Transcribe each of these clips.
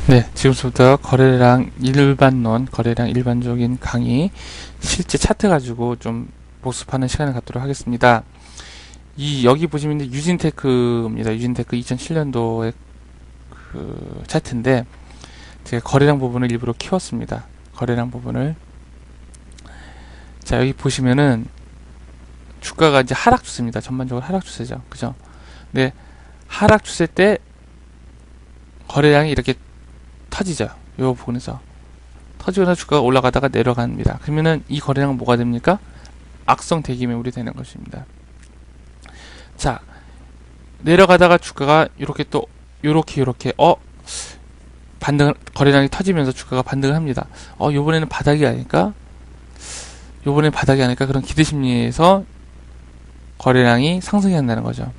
네, 지금부터 거래량 일반론, 거래량 일반적인 강의 실제 차트 가지고 좀 복습하는 시간을 갖도록 하겠습니다. 여기 보시면 유진테크입니다. 유진테크 2007년도의 그 차트인데 제가 거래량 부분을 일부러 키웠습니다. 거래량 부분을. 자, 여기 보시면은 주가가 이제 하락 추세입니다. 전반적으로 하락 추세죠. 그죠? 네, 하락 추세 때 거래량이 이렇게 터지죠. 이 부분에서 터지고 나서 주가가 올라가다가 내려갑니다. 그러면은 이 거래량은 뭐가 됩니까? 악성 대기 매물이 되는 것입니다. 자, 내려가다가 주가가 이렇게 또 요렇게 반등, 거래량이 터지면서 주가가 반등을 합니다. 요번에는 바닥이 아닐까? 요번에는 바닥이 아닐까? 그런 기대 심리에서 거래량이 상승이 한다는 거죠.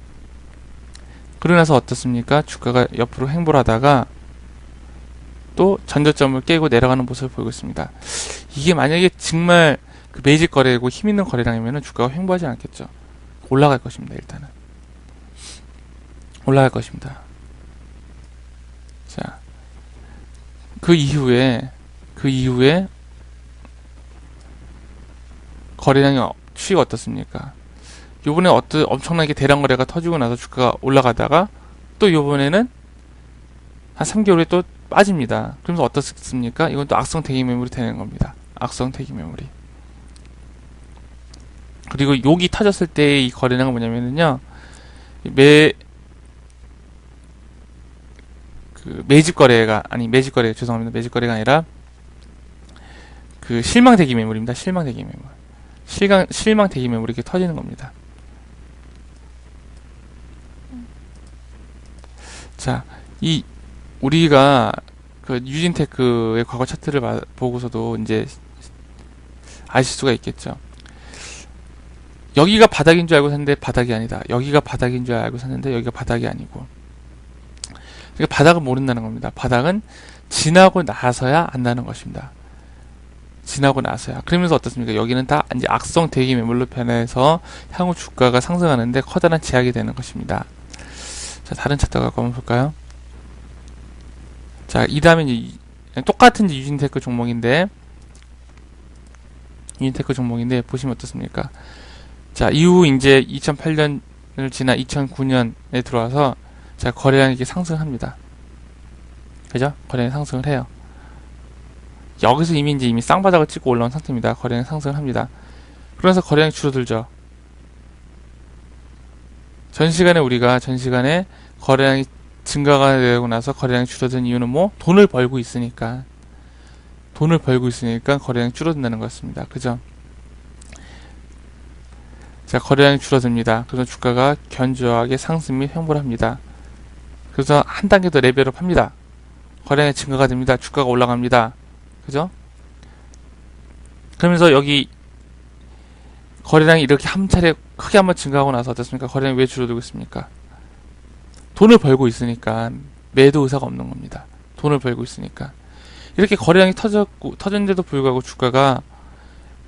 그러고 나서 어떻습니까? 주가가 옆으로 횡보하다가 또 전저점을 깨고 내려가는 모습을 보이고 있습니다. 이게 만약에 정말 그 매직 거래고 힘있는 거래량이면 주가가 횡보하지 않겠죠. 올라갈 것입니다. 일단은 올라갈 것입니다. 자, 그 이후에 거래량이 추이가 어떻습니까? 요번에 엄청나게 대량 거래가 터지고 나서 주가가 올라가다가 또 요번에는 한 3개월에 또 빠집니다. 그러면서 어떻습니까? 이건 또 악성 대기 매물이 되는 겁니다. 악성 대기 매물이. 그리고 여기 터졌을 때 이 거래량은 뭐냐면요, 매집 거래가 아니라 그 실망 대기 매물입니다. 실망 대기 매물. 실망 대기 매물이 이렇게 터지는 겁니다. 자, 우리가 그 유진테크의 과거 차트를 보고서도 이제 아실 수가 있겠죠. 여기가 바닥인 줄 알고 샀는데 바닥이 아니다. 여기가 바닥인 줄 알고 샀는데 여기가 바닥이 아니고. 그러니까 바닥은 모른다는 겁니다. 바닥은 지나고 나서야 안다는 것입니다. 지나고 나서야. 그러면서 어떻습니까? 여기는 다 이제 악성 대기 매물로 변해서 향후 주가가 상승하는데 커다란 제약이 되는 것입니다. 자, 다른 차트 갖고 한번 볼까요? 자, 이 다음에 이제 똑같은 이제 유진테크 종목인데 보시면 어떻습니까? 자, 이후 이제 2008년을 지나 2009년에 들어와서 자, 거래량이 이렇게 상승합니다. 그죠? 거래량이 상승을 해요. 여기서 이미 쌍바닥을 찍고 올라온 상태입니다. 거래량이 상승을 합니다. 그러면서 거래량이 줄어들죠. 우리가 전 시간에 거래량이 증가가 되고 나서 거래량이 줄어든 이유는 뭐? 돈을 벌고 있으니까 거래량이 줄어든다는 것입니다. 그죠? 자, 거래량이 줄어듭니다. 그래서 주가가 견조하게 상승 및 횡보를 합니다. 그래서 한 단계 더 레벨업 합니다. 거래량이 증가가 됩니다. 주가가 올라갑니다. 그죠? 그러면서 여기 거래량이 이렇게 한 차례 크게 한번 증가하고 나서 어떻습니까? 거래량이 왜 줄어들고 있습니까? 돈을 벌고 있으니까 매도 의사가 없는 겁니다. 돈을 벌고 있으니까. 이렇게 거래량이 터졌는데도 불구하고 주가가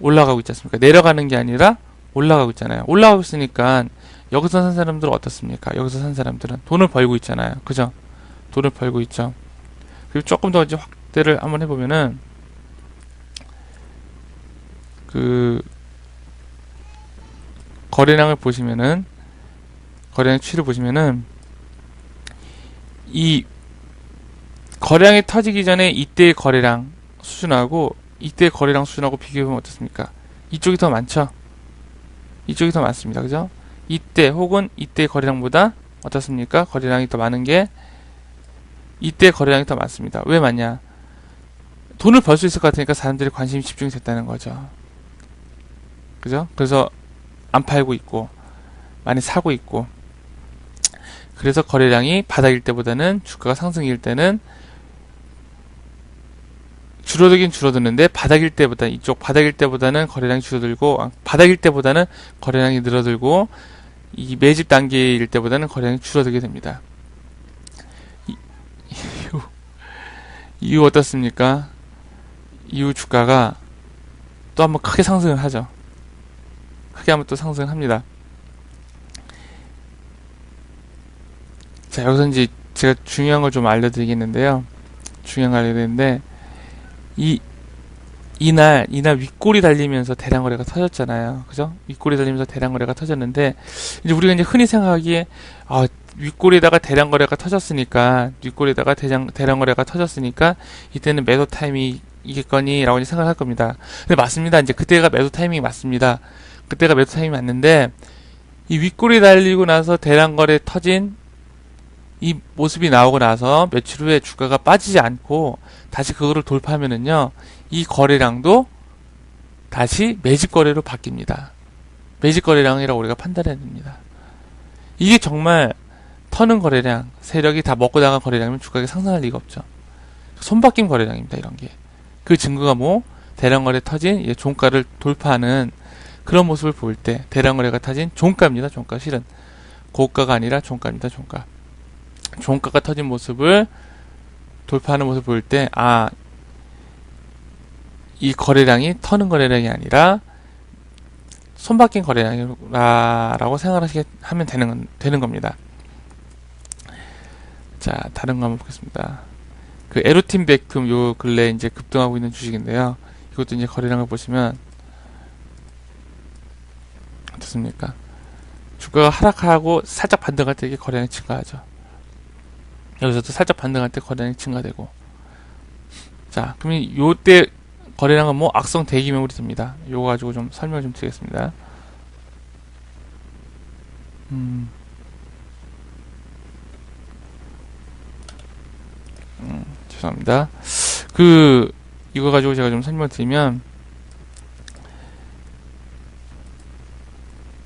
올라가고 있지 않습니까? 내려가는 게 아니라 올라가고 있잖아요. 올라가고 있으니까 여기서 산 사람들은 어떻습니까? 여기서 산 사람들은 돈을 벌고 있잖아요. 그죠? 돈을 벌고 있죠. 그리고 조금 더 이제 확대를 한번 해보면은 그 거래량 추이를 보시면은 이 거래량이 터지기 전에 이때의 거래량 수준하고 비교해보면 어떻습니까? 이쪽이 더 많죠? 이쪽이 더 많습니다. 그죠? 이때 혹은 이때의 거래량보다 어떻습니까? 거래량이 더 많은 게 이때 거래량이 더 많습니다. 왜 많냐? 돈을 벌 수 있을 것 같으니까 사람들이 관심이 집중이 됐다는 거죠. 그죠? 그래서 안 팔고 있고 많이 사고 있고, 그래서 거래량이 바닥일 때보다는 주가가 상승일 때는 줄어들긴 줄어드는데 바닥일 때보다는 거래량이 줄어들고, 바닥일 때보다는 거래량이 늘어들고, 이 매집 단계일 때보다는 거래량이 줄어들게 됩니다. 이후 어떻습니까? 이후 주가가 또 한번 크게 상승을 하죠. 크게 한번 또 상승을 합니다. 자, 여기서 이제 제가 중요한 걸 좀 알려드리겠는데요. 중요한 거래가 되는데, 이날 윗골이 달리면서 대량 거래가 터졌잖아요. 그죠? 윗골이 달리면서 대량 거래가 터졌는데, 이제 우리가 이제 흔히 생각하기에, 윗골에다가 대량 거래가 터졌으니까, 대량 거래가 터졌으니까, 이때는 매도 타이밍이겠거니, 라고 이제 생각할 겁니다. 근데 맞습니다. 이제 그때가 매도 타이밍이 맞습니다. 그때가 매도 타이밍이 맞는데, 이 윗골이 달리고 나서 대량 거래 터진 이 모습이 나오고 나서 며칠 후에 주가가 빠지지 않고 다시 그거를 돌파하면은요, 이 거래량도 다시 매집 거래로 바뀝니다. 매집 거래량이라고 우리가 판단해야 됩니다. 이게 정말 터는 거래량, 세력이 다 먹고 나간 거래량이면 주가가 상승할 리가 없죠. 손바뀜 거래량입니다, 이런 게. 그 증거가 뭐, 대량 거래 터진 종가를 돌파하는 그런 모습을 볼 때, 대량 거래가 터진 종가입니다, 종가. 실은 고가가 아니라 종가입니다, 종가. 종가가 터진 모습을 돌파하는 모습을 볼 때, 이 거래량이 터는 거래량이 아니라 손바뀐 거래량이라고 생각하면 되는 겁니다. 자, 다른 거 한번 보겠습니다. 그 에로틴 베큐um 요 근래 이제 급등하고 있는 주식인데요. 이것도 이제 거래량을 보시면 어떻습니까? 주가가 하락하고 살짝 반등할 때 이게 거래량이 증가하죠. 여기서도 살짝 반등할 때 거래량이 증가되고. 자, 그러면 요때 거래량은 뭐 악성 대기 매물이 됩니다. 요거 가지고 좀 설명을 좀 드리겠습니다. 죄송합니다. 이거 가지고 제가 좀 설명을 드리면,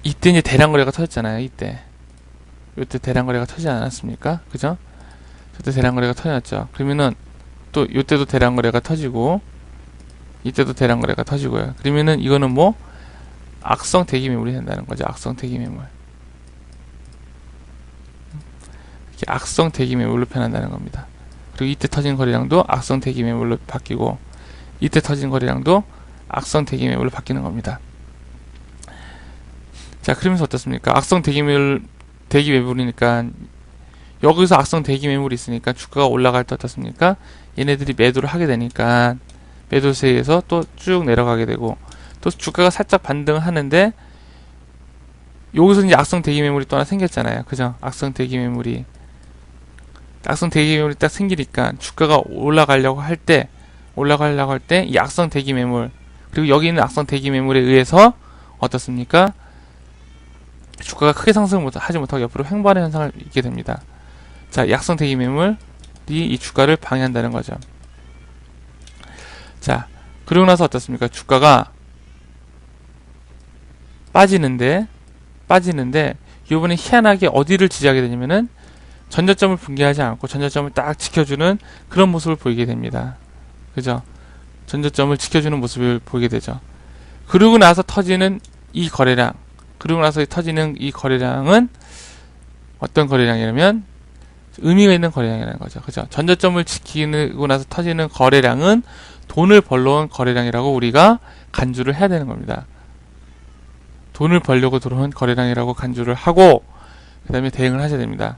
이때 이제 대량 거래가 터졌잖아요. 이때 대량 거래가 터지지 않았습니까? 그죠? 그때 대량 거래가 터졌죠. 그러면은 또 이때도 대량 거래가 터지고, 이때도 대량 거래가 터지고요. 그러면은 이거는 뭐 악성 대기 매물이 된다는 거죠. 악성 대기 매물. 이렇게 악성 대기 매물로 변한다는 겁니다. 그리고 이때 터진 거래량도 악성 대기 매물로 바뀌고, 이때 터진 거래량도 악성 대기 매물로 바뀌는 겁니다. 자, 그러면서 어떻습니까? 악성 대기 매물이니까, 여기서 악성 대기 매물이 있으니까 주가가 올라갈 때 어떻습니까? 얘네들이 매도를 하게 되니까 매도세에서 또 쭉 내려가게 되고, 또 주가가 살짝 반등하는데, 여기서 이제 악성 대기 매물이 또 하나 생겼잖아요. 그죠? 악성 대기 매물이 딱 생기니까 주가가 올라가려고 할 때 이 악성 대기 매물, 그리고 여기 있는 악성 대기 매물에 의해서 어떻습니까? 주가가 크게 상승을 하지 못하고 옆으로 횡보하는 현상을 있게 됩니다. 자, 이 악성 대기 매물이 이 주가를 방해한다는 거죠. 자, 그러고 나서 어떻습니까? 주가가 빠지는데 이번에 희한하게 어디를 지지하게 되냐면은 전저점을 붕괴하지 않고 전저점을 딱 지켜주는 그런 모습을 보이게 됩니다. 그죠? 전저점을 지켜주는 모습을 보이게 되죠. 그러고 나서 터지는 이 거래량은 어떤 거래량이냐면 의미가 있는 거래량이라는 거죠. 그죠? 전저점을 지키고 나서 터지는 거래량은 돈을 벌러온 거래량이라고 우리가 간주를 해야 되는 겁니다. 돈을 벌려고 들어온 거래량이라고 간주를 하고, 그 다음에 대응을 하셔야 됩니다.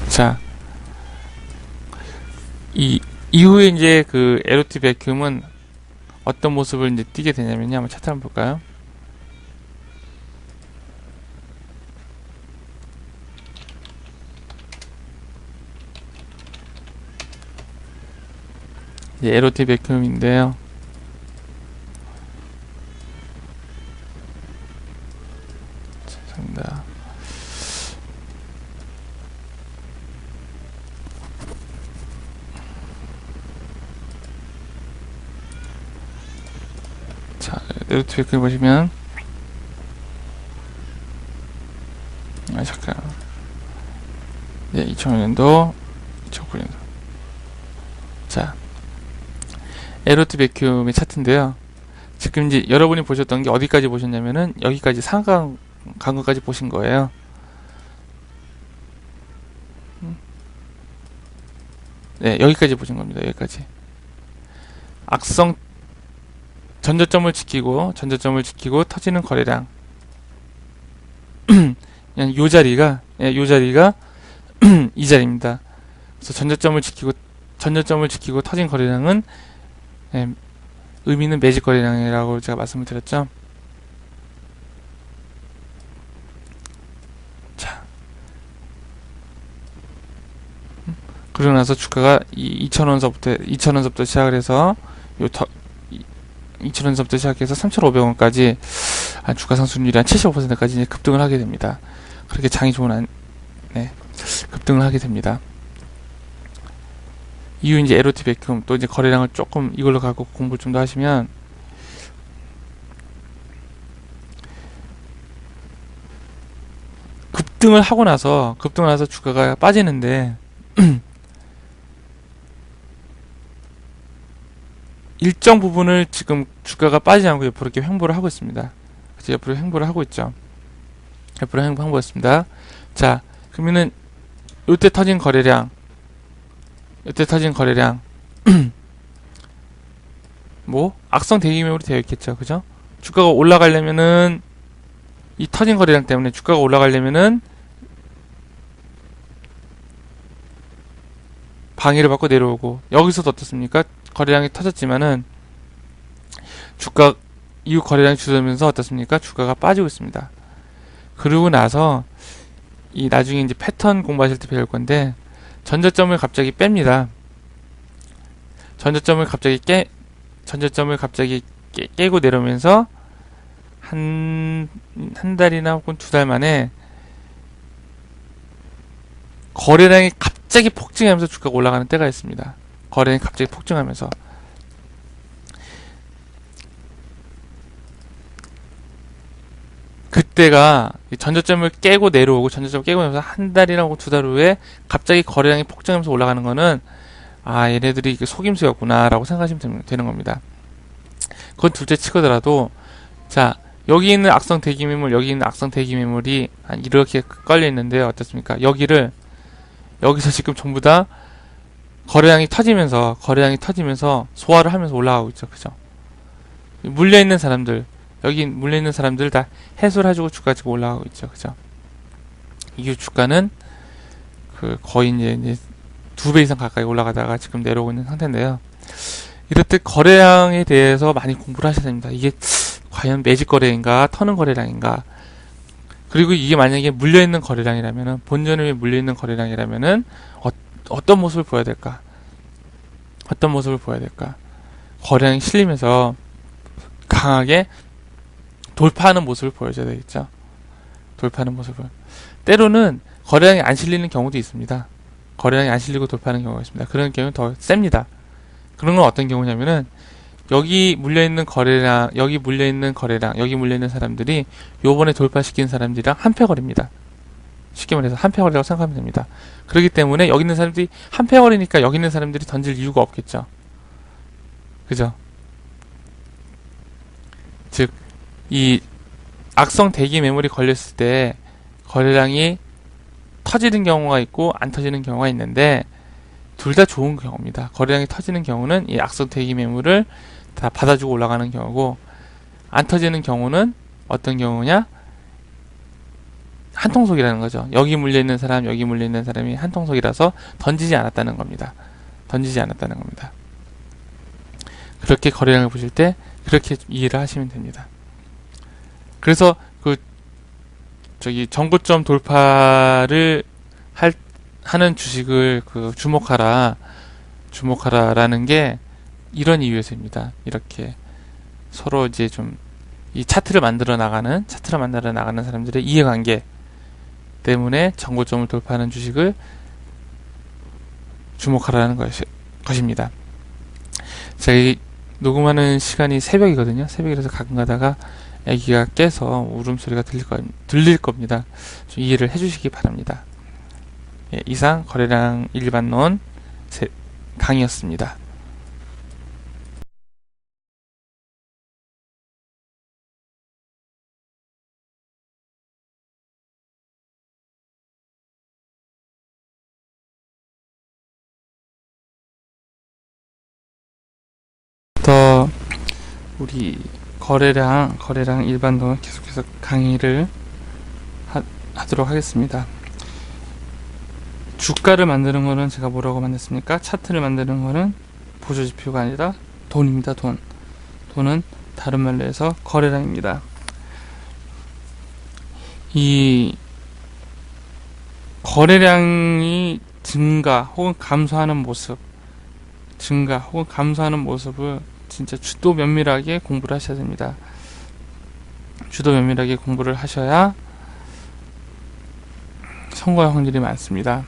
자, 이후에 이제 그 에로티 베큐um은 어떤 모습을 이제 띠게 되냐면요. 한번 차트 한번 볼까요? 이제 에로티 베큐um인데요. 죄송합니다. 자, 에로티 베큐um 보시면, 잠깐. 네, 2005년도, 2009년도. 자, 에로티 베큐um의 차트인데요. 지금 이제 여러분이 보셨던 게 어디까지 보셨냐면은 여기까지 상강 간 것까지 보신 거예요. 네, 여기까지 보신 겁니다. 여기까지. 악성 전저점을 지키고 터지는 거래량. 그냥 요 자리가, 예, 요 자리가 이 자리입니다. 그래서 전저점을 지키고 터진 거래량은, 예, 의미는 매직 거래량이라고 제가 말씀을 드렸죠. 자, 그러고 나서 주가가 이 2,000원서부터 시작을 해서 요 2,000원서부터 시작해서 3,500원까지 주가 상승률이 한 75%까지 급등을 하게 됩니다. 그렇게 장이 좋은 네, 급등을 하게 됩니다. 이후 이제 LOT 베큐um 또 이제 거래량을 조금 이걸로 갖고 공부 좀 더 하시면 급등을 하고 나서 주가가 빠지는데 일정 부분을 지금 주가가 빠지지 않고 옆으로 이렇게 횡보를 하고 있습니다. 그래서 옆으로 횡보를 하고 있죠. 옆으로 횡보했습니다. 자, 그러면은 이때 터진 거래량 뭐 악성 대기매물이 되어 있겠죠. 그죠? 주가가 올라가려면은 이 터진 거래량 때문에 주가가 올라가려면은 방해를 받고 내려오고, 여기서도 어떻습니까? 거래량이 터졌지만은 주가 이후 거래량이 줄어들면서 어떻습니까? 주가가 빠지고 있습니다. 그러고 나서 이 나중에 이제 패턴 공부하실 때 배울 건데, 전저점을 갑자기 뺍니다. 전저점을 갑자기 깨고 내려오면서 한 달이나 혹은 두 달 만에 거래량이 갑자기 폭증하면서 주가가 올라가는 때가 있습니다. 거래량이 갑자기 폭증하면서. 그때가 전저점을 깨고 내려오면서 한 달이나 혹은 두 달 후에 갑자기 거래량이 폭증하면서 올라가는 거는, 아, 얘네들이 속임수였구나 라고 생각하시면 되는 겁니다. 그건 둘째 치고더라도, 자, 여기 있는 악성 대기매물이 이렇게 걸려 있는데 어떻습니까? 여기서 지금 전부 다 거래량이 터지면서 소화를 하면서 올라가고 있죠. 그죠? 물려있는 사람들 다 해소를 해주고 주가가 지금 올라가고 있죠. 그죠? 이 주가는 거의 이제 2배 이상 가까이 올라가다가 지금 내려오고 있는 상태인데요. 이럴 때 거래량에 대해서 많이 공부를 하셔야 됩니다. 이게 과연 매직 거래인가, 터는 거래량인가. 그리고 이게 만약에 물려있는 거래량이라면은, 본전에 물려있는 거래량이라면은, 어떤 모습을 보여야 될까? 거래량이 실리면서 강하게 돌파하는 모습을 보여줘야 되겠죠. 돌파하는 모습을. 때로는 거래량이 안 실리는 경우도 있습니다. 거래량이 안 실리고 돌파하는 경우가 있습니다. 그런 경우는 더 셉니다. 그런 건 어떤 경우냐면은, 여기 물려있는 사람들이 요번에 돌파시킨 사람들이랑 한패거리입니다. 쉽게 말해서 한패거리라고 생각하면 됩니다. 그렇기 때문에 여기 있는 사람들이 한패거리니까 여기 있는 사람들이 던질 이유가 없겠죠. 그죠? 즉, 이 악성 대기 매물이 걸렸을 때 거래량이 터지는 경우가 있고 안 터지는 경우가 있는데, 둘 다 좋은 경우입니다. 거래량이 터지는 경우는 이 악성 대기 매물을 다 받아주고 올라가는 경우고, 안 터지는 경우는 어떤 경우냐? 한통속이라는 거죠. 여기 물려있는 사람이 한통속이라서 던지지 않았다는 겁니다. 그렇게 거래량을 보실 때 그렇게 이해를 하시면 됩니다. 그래서 정고점 돌파를 하는 주식을 주목하라라는 게 이런 이유에서입니다. 이렇게 서로 이제 좀 이 차트를 만들어 나가는 사람들의 이해관계 때문에 정고점을 돌파하는 주식을 주목하라는 것입니다. 제가 녹음하는 시간이 새벽이거든요. 새벽이라서 가끔 가다가 아기가 깨서 울음소리가 들릴 겁니다. 좀 이해를 해주시기 바랍니다. 예, 이상 거래량 일반론 강의였습니다. 이제부터 우리 거래량 일반론 계속해서 강의를 하도록 하겠습니다. 주가를 만드는 거는 제가 뭐라고 만들었습니까? 차트를 만드는 거는 보조지표가 아니라 돈입니다. 돈은 다른 말로 해서 거래량입니다. 이 거래량이 증가 혹은 감소하는 모습을 진짜 주도 면밀하게 공부를 하셔야 됩니다. 주도 면밀하게 공부를 하셔야 성공할 확률이 많습니다.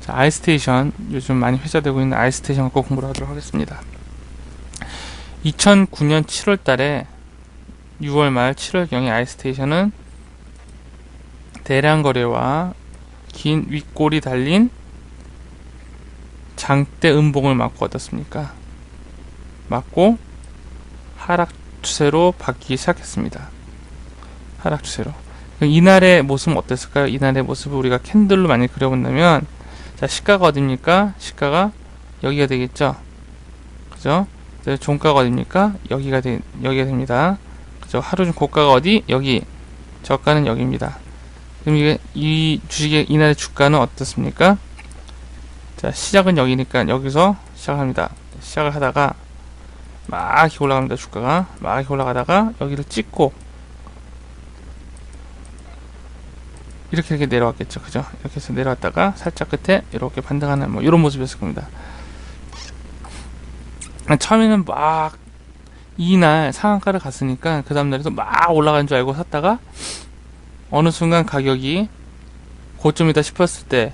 자, 아이스테이션, 요즘 많이 회자되고 있는 아이스테이션 갖고 공부를 하도록 하겠습니다. 2009년 7월 달에 6월 말 7월경에 아이스테이션은 대량 거래와 긴 윗골이 달린 장대 음봉을 맞고 어떻습니까? 맞고 하락 추세로 바뀌기 시작했습니다. 하락 추세로. 이날의 모습은 어땠을까요? 이날의 모습을 우리가 캔들로 많이 그려본다면, 자, 시가가 어딥니까? 시가가 여기가 되겠죠? 그죠? 종가가 어딥니까? 여기가 됩니다. 그죠? 하루 중 고가가 어디? 여기. 저가는 여기입니다. 그럼 이게 이 주식의 이날의 주가는 어떻습니까? 자, 시작은 여기니까 여기서 시작합니다. 시작을 하다가 막 이렇게 올라갑니다. 주가가 막 이렇게 올라가다가 여기를 찍고 이렇게 내려왔겠죠. 그죠? 이렇게 해서 내려왔다가 살짝 끝에 이렇게 반등하는 뭐 이런 모습이었을 겁니다. 처음에는 막 이날 상한가를 갔으니까 그 다음날에도 막 올라가는 줄 알고 샀다가 어느 순간 가격이 고점이다 싶었을 때,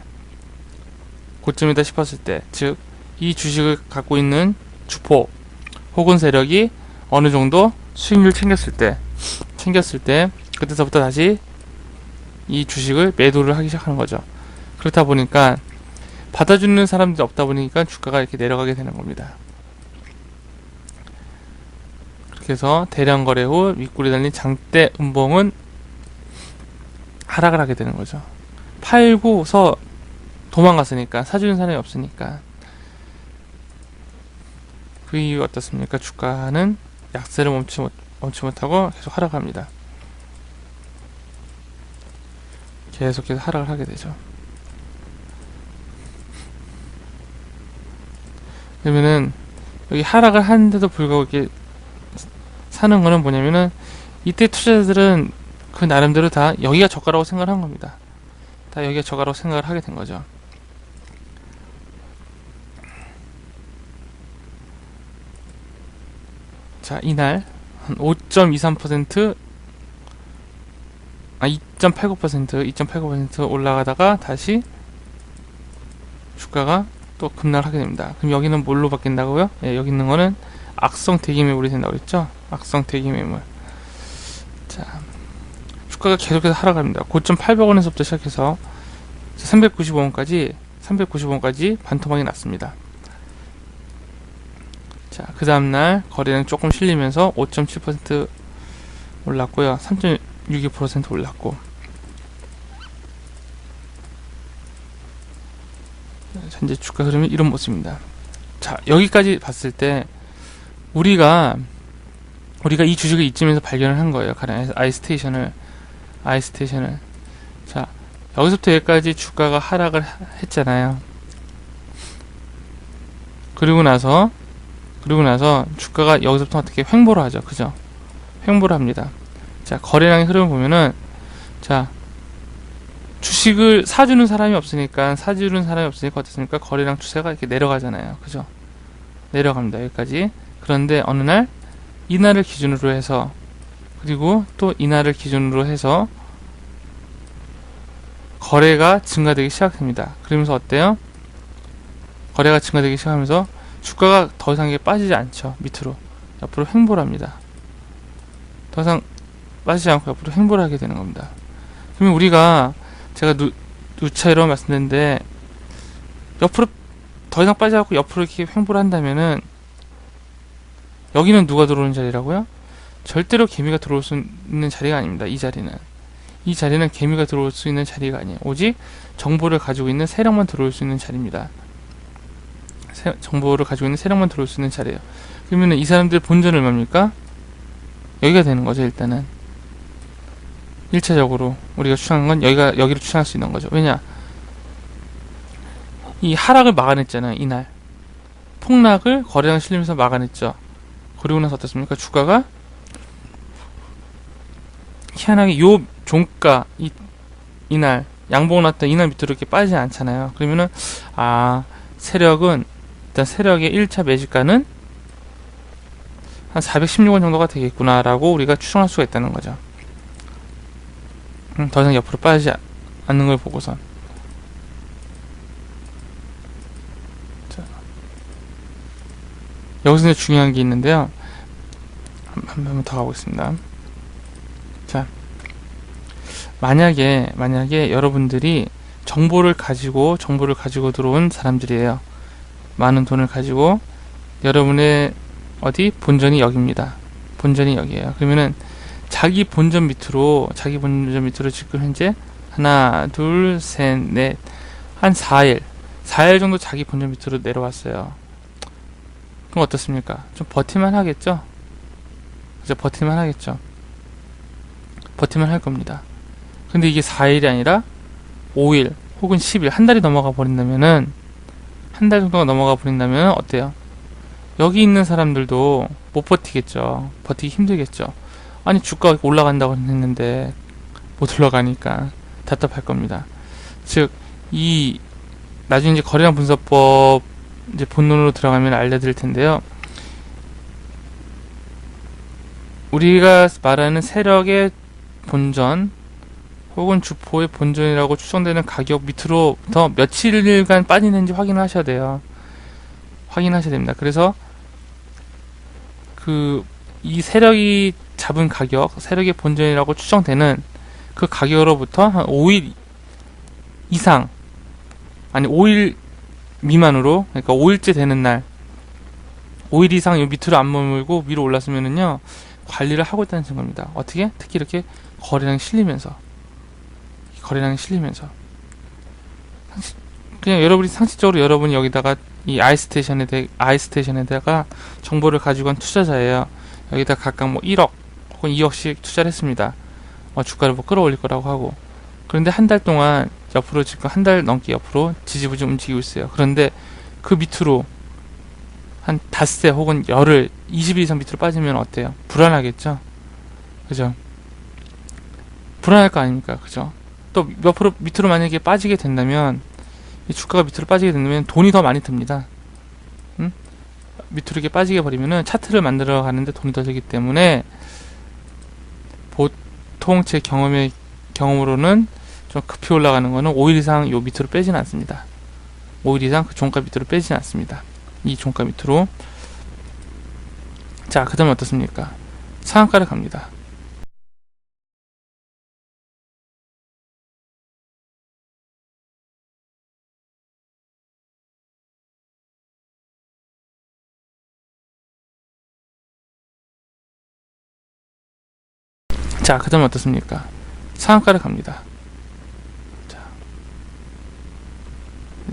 즉 이 주식을 갖고 있는 주포 혹은 세력이 어느 정도 수익률 챙겼을 때 그때서부터 다시 이 주식을 매도를 하기 시작하는 거죠. 그렇다 보니까 받아주는 사람들이 없다 보니까 주가가 이렇게 내려가게 되는 겁니다. 그렇게 해서 대량 거래 후 윗골이 달린 장대 음봉은 하락을 하게 되는 거죠. 팔고서 도망갔으니까, 사주는 사람이 없으니까. 그 이유 어떻습니까? 주가는 약세를 멈추지 못하고 계속 하락합니다. 계속해서 하락을 하게 되죠. 그러면은 여기 하락을 하는데도 불구하고 이렇게 사는 거는 뭐냐면은 이때 투자자들은 그 나름대로 다 여기가 저가라고 생각을 한 겁니다. 다 여기가 저가라고 생각을 하게 된 거죠. 자, 이날 한 5.23% 2.89% 올라가다가 다시 주가가 또 급락하게 됩니다. 그럼 여기는 뭘로 바뀐다고요? 예, 여기 있는 거는 악성 대기 매물이 된다고 했죠? 악성 대기 매물. 자, 주가가 계속해서 하락합니다. 고점 800원에서부터 시작해서 395원까지 반토막이 났습니다. 자, 그 다음날 거래량 조금 실리면서 5.7% 올랐고요. 3.62% 올랐고, 현재 주가 흐름이 이런 모습입니다. 자, 여기까지 봤을 때 우리가 이 주식을 이쯤에서 발견을 한 거예요. 가령 아이스테이션을. 자, 여기서부터 여기까지 주가가 하락을 했잖아요. 그리고 나서 주가가 여기서부터 어떻게 횡보를 하죠. 그죠? 횡보를 합니다. 자, 거래량의 흐름을 보면은, 자, 주식을 사주는 사람이 없으니까 어떻습니까? 거래량 추세가 이렇게 내려가잖아요. 그죠? 내려갑니다. 여기까지. 그런데 어느 날, 이날을 기준으로 해서, 그리고 또 이날을 기준으로 해서 거래가 증가되기 시작합니다. 그러면서 어때요? 거래가 증가되기 시작하면서 주가가 더 이상 빠지지 않죠. 밑으로. 옆으로 횡보를 합니다. 더 이상 빠지지 않고 옆으로 횡보를 하게 되는 겁니다. 그러면 우리가, 제가 누차로 말씀드렸는데, 옆으로 더 이상 빠지지 않고 옆으로 이렇게 횡보를 한다면은, 여기는 누가 들어오는 자리라고요? 절대로 개미가 들어올 수 있는 자리가 아닙니다. 이 자리는 개미가 들어올 수 있는 자리가 아니에요. 오직 정보를 가지고 있는 세력만 들어올 수 있는 자리입니다. 정보를 가지고 있는 세력만 들어올 수 있는 자리예요. 그러면은 이 사람들 본전은 얼마입니까? 여기가 되는 거죠. 일단은 1차적으로 우리가 추정한 건 여기를 추정할 수 있는 거죠. 왜냐? 이 하락을 막아냈잖아요. 이날 폭락을 거래량 실리면서 막아냈죠. 그리고 나서 어떻습니까? 주가가 희한하게 요 종가 이날 양봉 났던 이날 밑으로 이렇게 빠지지 않잖아요. 그러면은 세력은 일단 세력의 1차 매집가는 한 416원 정도가 되겠구나 라고 우리가 추정할 수가 있다는 거죠. 더 이상 옆으로 빠지지 않는 걸 보고선. 자, 여기서 이제 중요한 게 있는데요. 한 번 더 가보겠습니다. 자, 만약에 여러분들이 정보를 가지고 들어온 사람들이에요. 많은 돈을 가지고 여러분의 본전이 여기입니다. 본전이 여기에요. 그러면은 자기 본전 밑으로 지금 현재 하나, 둘, 셋, 넷, 한 4일 정도 자기 본전 밑으로 내려왔어요. 그럼 어떻습니까? 좀 버틸만 하겠죠? 그죠? 버틸만 하겠죠? 버틸만 할 겁니다. 근데 이게 4일이 아니라 5일 혹은 10일, 한 달이 넘어가 버린다면은, 한 달 정도가 넘어가 버린다면 어때요? 여기 있는 사람들도 못 버티겠죠. 버티기 힘들겠죠. 아니 주가가 올라간다고 했는데 못 올라가니까 답답할 겁니다. 즉 나중에 이제 거래량 분석법 이제 본론으로 들어가면 알려드릴 텐데요. 우리가 말하는 세력의 본전 혹은 주포의 본전이라고 추정되는 가격 밑으로부터 며칠간 빠지는지 확인하셔야 돼요. 확인하셔야 됩니다. 그래서 이 세력이 잡은 가격, 세력의 본전이라고 추정되는 그 가격으로부터 한 5일 이상, 아니 5일 미만으로, 그러니까 5일째 되는 날, 5일 이상 요 밑으로 안 머물고 위로 올랐으면은요, 관리를 하고 있다는 증거입니다. 어떻게? 특히 이렇게 거래량이 실리면서. 그냥 여러분이 상식적으로 여러분이 여기다가 이 아이스테이션에다가 정보를 가지고 한 투자자예요. 여기다 각각 뭐 1억 혹은 2억씩 투자를 했습니다. 주가를 뭐 끌어올릴 거라고 하고. 그런데 한 달 동안 옆으로 지금 한 달 넘게 옆으로 지지부지 움직이고 있어요. 그런데 그 밑으로 한 닷새 혹은 열흘 20일 이상 밑으로 빠지면 어때요? 불안하겠죠? 그죠? 불안할 거 아닙니까? 그죠? 또 옆으로 밑으로 만약에 빠지게 된다면, 이 주가가 밑으로 빠지게 된다면 돈이 더 많이 듭니다. 밑으로 이렇게 빠지게 버리면은 차트를 만들어 가는데 돈이 더 들기 때문에 보통 제 경험으로는 좀 급히 올라가는 거는 5일 이상 요 밑으로 빼지는 않습니다. 5일 이상 그 종가 밑으로 빼지는 않습니다. 이 종가 밑으로. 자, 그 다음에 어떻습니까? 상한가를 갑니다. 자, 그 다음에 어떻습니까? 상한가를 갑니다. 자,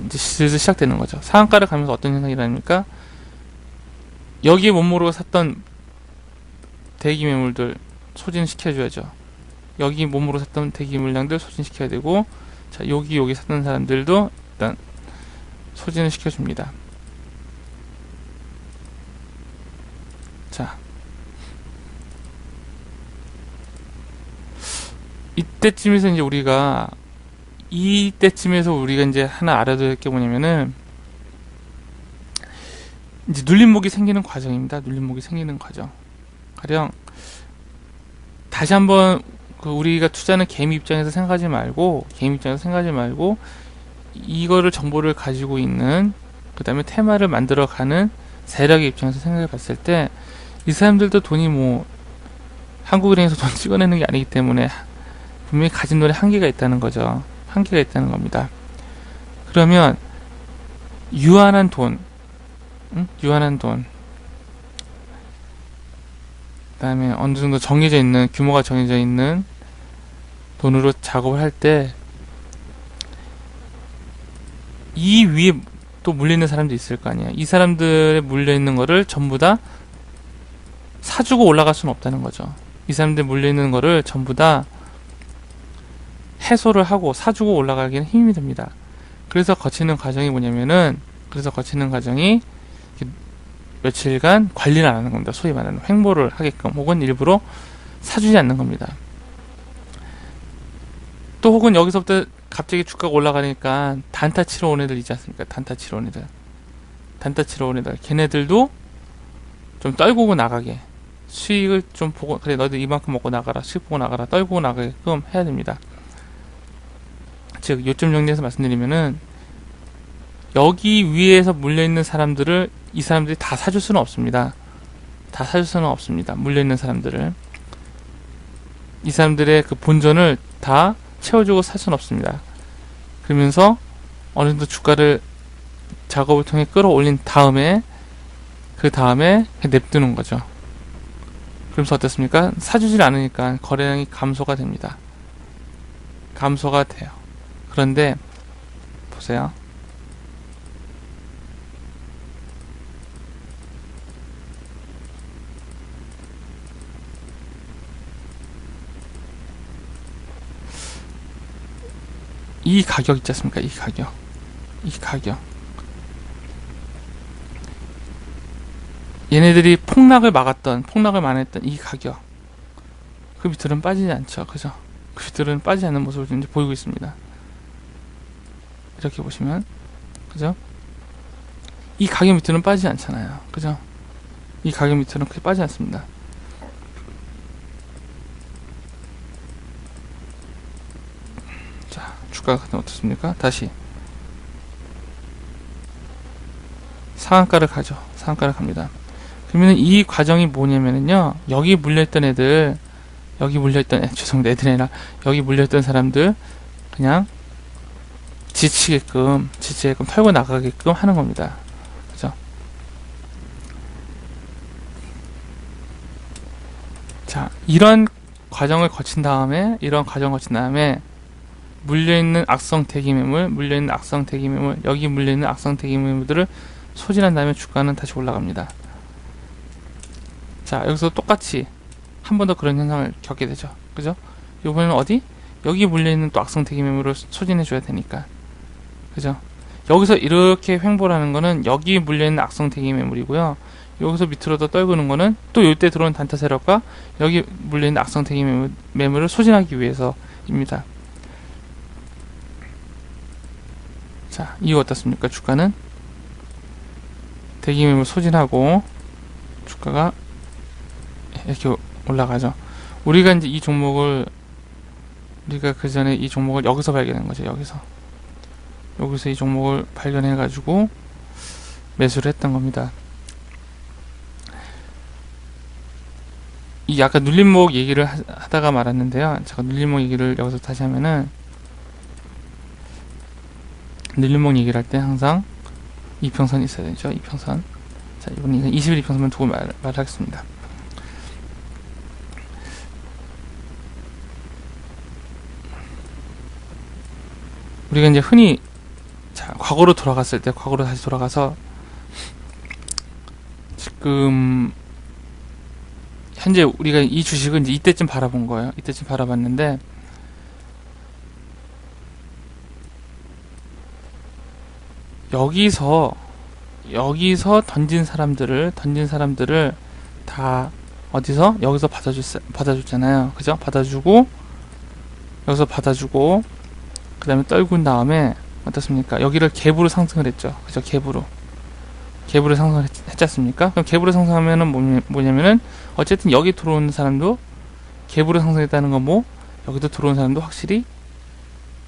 이제 슬슬 시작되는 거죠. 상한가를 가면서 어떤 현상이 일어납니까? 여기에 못 모르고 샀던 대기 매물들 소진시켜줘야죠. 여기 못 모르고 샀던 대기 물량들 소진시켜야 되고, 자, 여기 샀던 사람들도 일단 소진을 시켜줍니다. 자, 이때쯤에서 이제 하나 알아둬야 될 게 뭐냐면은, 이제 눌림목이 생기는 과정입니다. 눌림목이 생기는 과정. 가령 다시 한번 우리가 투자하는 개미 입장에서 생각하지 말고 이거를 정보를 가지고 있는, 그 다음에 테마를 만들어가는 세력의 입장에서 생각해 봤을 때, 이 사람들도 돈이 뭐 한국은행에서 돈 찍어내는 게 아니기 때문에 분명히 가진 돈에 한계가 있다는 거죠. 한계가 있다는 겁니다. 그러면 유한한 돈, 그 다음에 어느 정도 규모가 정해져 있는 돈으로 작업을 할 때, 이 위에 또 물려있는 사람도 있을 거 아니에요. 이 사람들에 물려있는 거를 전부 다 사주고 올라갈 수는 없다는 거죠. 이 사람들 물려있는 거를 전부 다 해소를 하고 사주고 올라가기는 힘이 듭니다. 그래서 거치는 과정이 뭐냐면은, 며칠간 관리를 안 하는 겁니다. 소위 말하는 횡보를 하게끔, 혹은 일부러 사주지 않는 겁니다. 또 혹은 여기서부터 갑자기 주가가 올라가니까 단타 치러 온 애들 있지 않습니까? 단타 치러 온 애들. 걔네들도 좀 떨구고 나가게, 수익을 좀 보고, 그래 너희들 이만큼 먹고 나가라, 수익 보고 나가라, 떨구고 나가게끔 해야 됩니다. 즉 요점 정리해서 말씀드리면은, 여기 위에서 물려있는 사람들을 이 사람들이 다 사줄 수는 없습니다. 물려있는 사람들을, 이 사람들의 그 본전을 다 채워주고 살 수는 없습니다. 그러면서 어느 정도 주가를 작업을 통해 끌어올린 다음에, 그 다음에 냅두는 거죠. 그러면서 어떻습니까? 사주질 않으니까 거래량이 감소가 됩니다. 감소가 돼요. 그런데 보세요. 이 가격 있지 않습니까? 이 가격. 얘네들이 폭락을 만회했던 이 가격. 그 밑으로는 빠지지 않죠. 그죠? 그 밑으로는 빠지지 않는 모습을 이제 보이고 있습니다. 이렇게 보시면, 그죠? 이 가격 밑으로는 빠지지 않잖아요. 그죠? 이 가격 밑으로는 그렇게 빠지지 않습니다. 자, 주가가 어떻습니까? 다시 상한가를 가죠. 상한가를 갑니다. 그러면 이 과정이 뭐냐면요, 여기 물려있던 애들이 아니라 여기 물려있던 사람들 그냥 지치게끔 털고 나가게끔 하는 겁니다. 그죠? 자, 이런 과정을 거친 다음에 물려있는 악성 대기 매물, 여기 물려있는 악성 대기 매물들을 소진한 다음에 주가는 다시 올라갑니다. 자, 여기서 똑같이 한 번 더 그런 현상을 겪게 되죠. 그죠? 이번에는 어디? 여기 물려있는 또 악성 대기 매물을 소진해줘야 되니까. 그죠? 여기서 이렇게 횡보를 하는 거는 여기 물려있는 악성 대기 매물이고요. 여기서 밑으로 더 떨구는 거는 또 이때 들어온 단타 세력과 여기 물려있는 악성 대기 매물을 소진하기 위해서입니다. 자, 이거 어떻습니까? 주가는 대기 매물 소진하고 주가가 이렇게 올라가죠. 우리가 이제 그 전에 이 종목을 여기서 발견한 거죠. 여기서 이 종목을 발견해 가지고 매수를 했던 겁니다. 이 약간 눌림목 얘기를 하다가 말았는데요. 제가 눌림목 얘기를 여기서 다시 하면은, 눌림목 얘기를 할 때 항상 이평선이 있어야 되죠. 이평선. 자, 이번에 20일 이평선만 두고 말하겠습니다. 우리가 이제 흔히, 자, 과거로 다시 돌아가서 지금 현재 우리가 이 주식은 이제 이때쯤 바라본 거예요. 이때쯤 바라봤는데, 여기서 던진 사람들을 다 어디서? 여기서 받아줬잖아요. 그죠? 여기서 받아주고 그 다음에 떨군 다음에 어떻습니까? 여기를 갭으로 상승을 했죠. 그죠? 갭으로 상승을 했지 않습니까? 그럼 갭으로 상승하면은 뭐냐면은 어쨌든 여기 들어오는 사람도 갭으로 상승했다는 건 뭐, 여기도 들어오는 사람도 확실히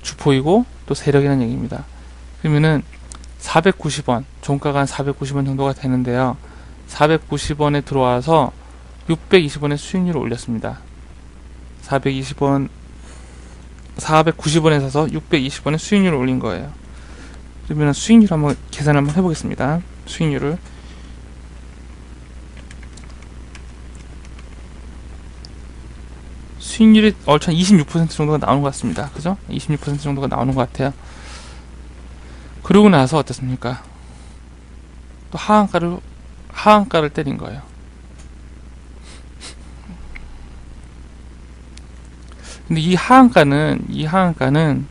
주포이고 또 세력이라는 얘기입니다. 그러면은 490원, 종가가 한 490원 정도가 되는데요. 490원에 들어와서 620원의 수익률을 올렸습니다. 490원에 사서 620원의 수익률을 올린 거예요. 그러면 수익률 한번 계산을 한번 해보겠습니다. 수익률을 수익률이 얼추 26% 정도가 나오는 것 같습니다. 그죠? 26% 정도가 나오는 것 같아요. 그러고 나서 어떻습니까? 또 하한가를 때린 거예요. 근데 이 하한가는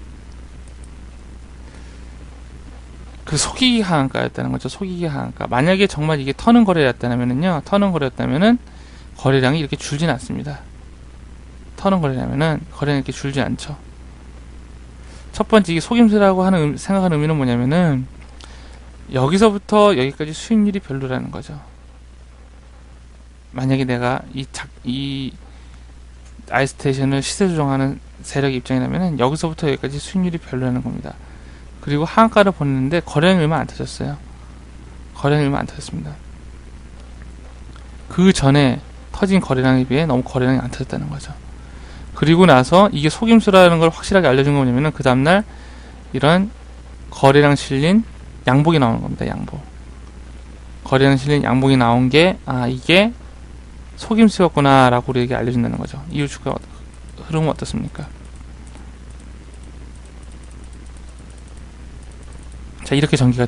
그 속이기 하한가였다는 거죠. 속이기 하한가. 만약에 정말 이게 터는 거래였다면은요, 거래량이 이렇게 줄진 않습니다. 터는 거래라면은 거래량이 이렇게 줄지 않죠. 첫 번째, 이게 속임수라고 생각하는 의미는 뭐냐면은, 여기서부터 여기까지 수익률이 별로라는 거죠. 만약에 내가 이 아이스테이션을 시세 조정하는 세력 입장이라면은, 여기서부터 여기까지 수익률이 별로라는 겁니다. 그리고 하한가를 보냈는데 거래량이 얼마 안 터졌어요. 거래량이 얼마 안 터졌습니다. 그 전에 터진 거래량에 비해 너무 거래량이 안 터졌다는 거죠. 그리고 나서 이게 속임수라는 걸 확실하게 알려준 거 뭐냐면은, 그 다음날 이런 거래량 실린 양복이 나오는 겁니다. 양복. 거래량 실린 양복이 나온 게, 이게 속임수였구나 라고 우리에게 알려준다는 거죠. 이후 주가 흐름은 어떻습니까? 자, 이렇게 전개가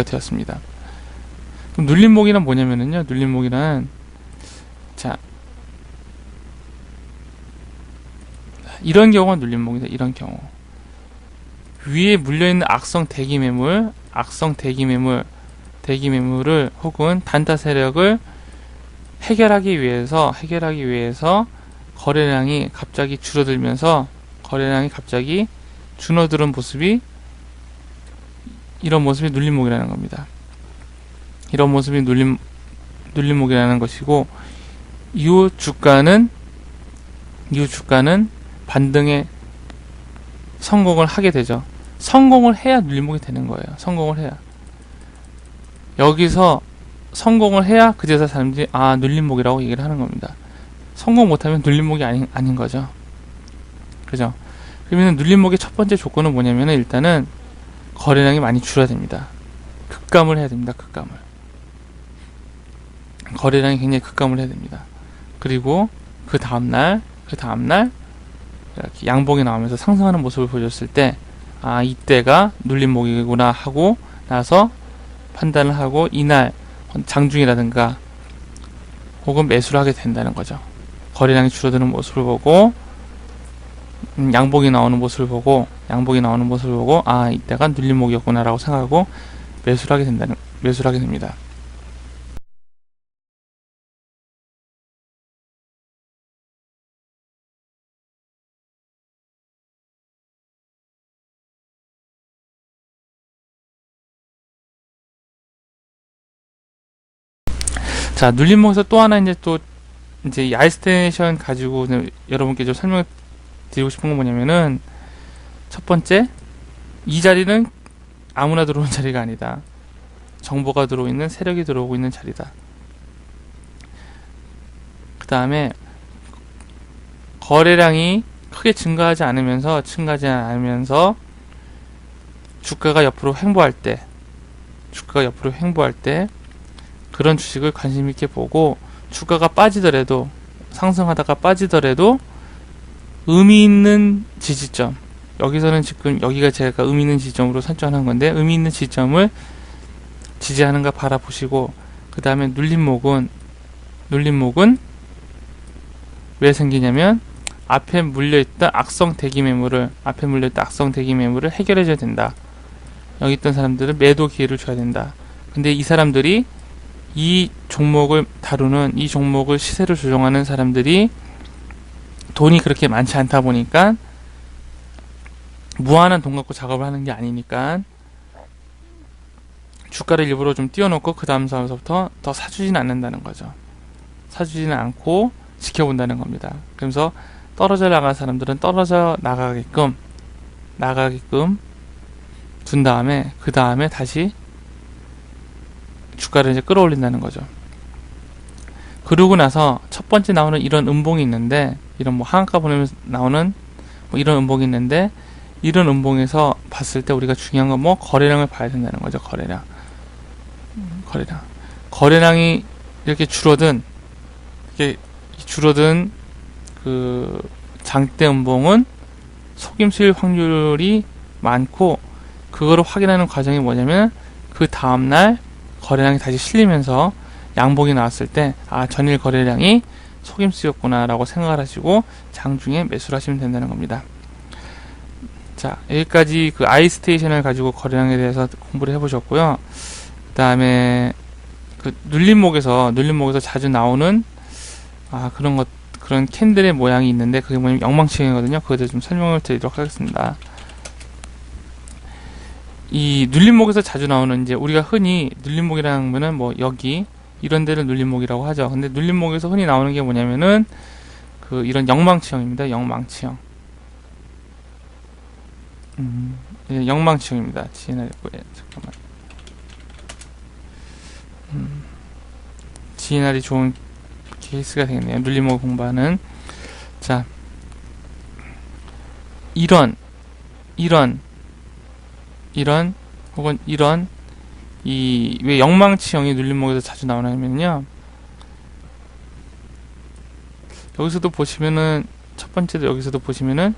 되었습니다. 그럼 눌림목이란 뭐냐면은요, 눌림목이란, 자, 이런 경우가 눌림목이다. 이런 경우. 위에 물려있는 악성 대기매물을 혹은 단타 세력을 해결하기 위해서 거래량이 갑자기 줄어들면서 거래량이 갑자기 줄어드는 모습이, 이런 모습이 눌림목이라는 겁니다. 이런 모습이 눌림목이라는 것이고, 이후 주가는 반등에 성공을 하게 되죠. 성공을 해야 눌림목이 되는 거예요. 성공을 해야. 여기서 성공을 해야 그제서 사람들이 눌림목이라고 얘기를 하는 겁니다. 성공 못하면 눌림목이 아닌 거죠. 그죠? 그러면 눌림목의 첫 번째 조건은 뭐냐면은, 일단은 거래량이 많이 줄어야 됩니다. 급감을 해야 됩니다. 거래량이 굉장히 급감을 해야 됩니다. 그리고 그 다음날 이렇게 양봉이 나오면서 상승하는 모습을 보여줬을 때, 이때가 눌림목이구나 하고 나서 판단을 하고, 이날 장중이라든가 혹은 매수를 하게 된다는 거죠. 거래량이 줄어드는 모습을 보고, 양봉이 나오는 모습을 보고, 이때가 눌림목이었구나 라고 생각하고 매수를 하게 됩니다. 자, 눌림목에서 또 하나 이제 이 아이스테이션 가지고 여러분께 좀 설명을 드리고 싶은 건 뭐냐면은, 첫 번째, 이 자리는 아무나 들어오는 자리가 아니다. 정보가 들어오는, 세력이 들어오고 있는 자리다. 그 다음에 거래량이 크게 증가하지 않으면서 주가가 옆으로 횡보할 때 그런 주식을 관심 있게 보고, 주가가 빠지더라도, 상승하다가 빠지더라도 의미 있는 지지점, 여기서는 지금 여기가 제가 의미 있는 지점으로 설정한 건데, 의미 있는 지점을 지지하는가 바라보시고, 그 다음에 눌림목은 왜 생기냐면, 앞에 물려있던 악성 대기 매물을 해결해줘야 된다. 여기 있던 사람들은 매도 기회를 줘야 된다. 근데 이 사람들이, 이 종목을 시세를 조정하는 사람들이 돈이 그렇게 많지 않다 보니까, 무한한 돈 갖고 작업을 하는 게 아니니까 주가를 일부러 좀 띄워놓고 그 다음 사람부터 더 사주지는 않는다는 거죠. 사주지는 않고 지켜본다는 겁니다. 그래서 떨어져 나간 사람들은 떨어져 나가게끔 둔 다음에, 그 다음에 다시 주가를 이제 끌어올린다는 거죠. 그러고 나서 첫 번째 나오는 이런 음봉이 있는데, 이런 하한가 보내면서 나오는 이런 음봉이 있는데, 이런 음봉에서 봤을 때 우리가 중요한 건 거래량을 봐야 된다는 거죠. 거래량이 이렇게 줄어든 그 장대 음봉은 속임수일 확률이 많고, 그거를 확인하는 과정이 뭐냐면, 그 다음날 거래량이 다시 실리면서 양봉이 나왔을 때 전일 거래량이 속임수였구나 라고 생각을 하시고 장중에 매수를 하시면 된다는 겁니다. 자, 여기까지 그 아이스테이션을 가지고 거래량에 대해서 공부를 해보셨고요. 그 다음에 그 눌림목에서 자주 나오는 그런 캔들의 모양이 있는데 그게 뭐냐면 영망치형이거든요. 그거에 대해서 좀 설명을 드리도록 하겠습니다. 이 눌림목에서 자주 나오는, 이제 우리가 흔히 눌림목이라는 거는 뭐 여기 이런 데를 눌림목이라고 하죠. 근데 눌림목에서 흔히 나오는 게 뭐냐면은 이런 영망치형입니다. 영망치형. 영망치형입니다. 잠깐만. GNR이 좋은 케이스가 되겠네요. 눌림목 공부하는. 자, 이런 혹은 이런 왜 영망치형이 눌림목에서 자주 나오냐면요, 여기서도 보시면은 첫 번째도 여기서도 보시면은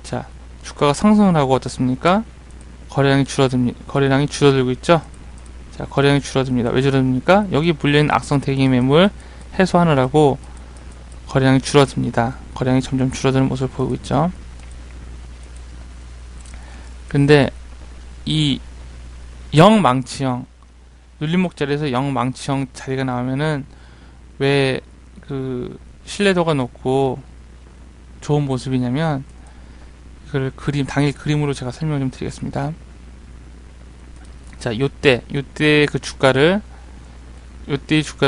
자, 주가가 상승을 하고 어떻습니까? 거래량이 줄어들고 있죠. 자, 거래량이 줄어듭니다. 왜 줄어듭니까? 여기 불려있는 악성 대기 매물 해소하느라고 거래량이 줄어듭니다. 거래량이 점점 줄어드는 모습을 보이고 있죠. 근데 이 영망치형, 눌림목 자리에서 영망치형 자리가 나오면은 왜 신뢰도가 높고 좋은 모습이냐면, 이걸 당일 그림으로 제가 설명 좀 드리겠습니다. 자, 요때의 주가를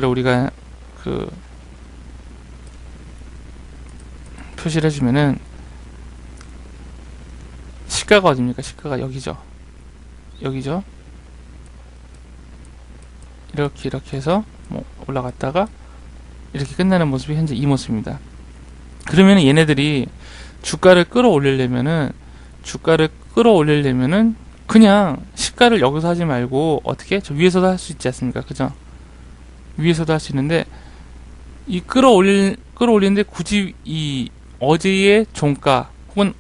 우리가 표시를 해주면은, 시가가 어딥니까? 시가가 여기죠. 이렇게 해서 올라갔다가 이렇게 끝나는 모습이 현재 이 모습입니다. 그러면 얘네들이 주가를 끌어올리려면은 그냥 시가를 여기서 하지 말고 어떻게? 저 위에서도 할 수 있지 않습니까? 그죠? 위에서도 할 수 있는데, 이 끌어올리는데 굳이 이 어제의 종가, 혹은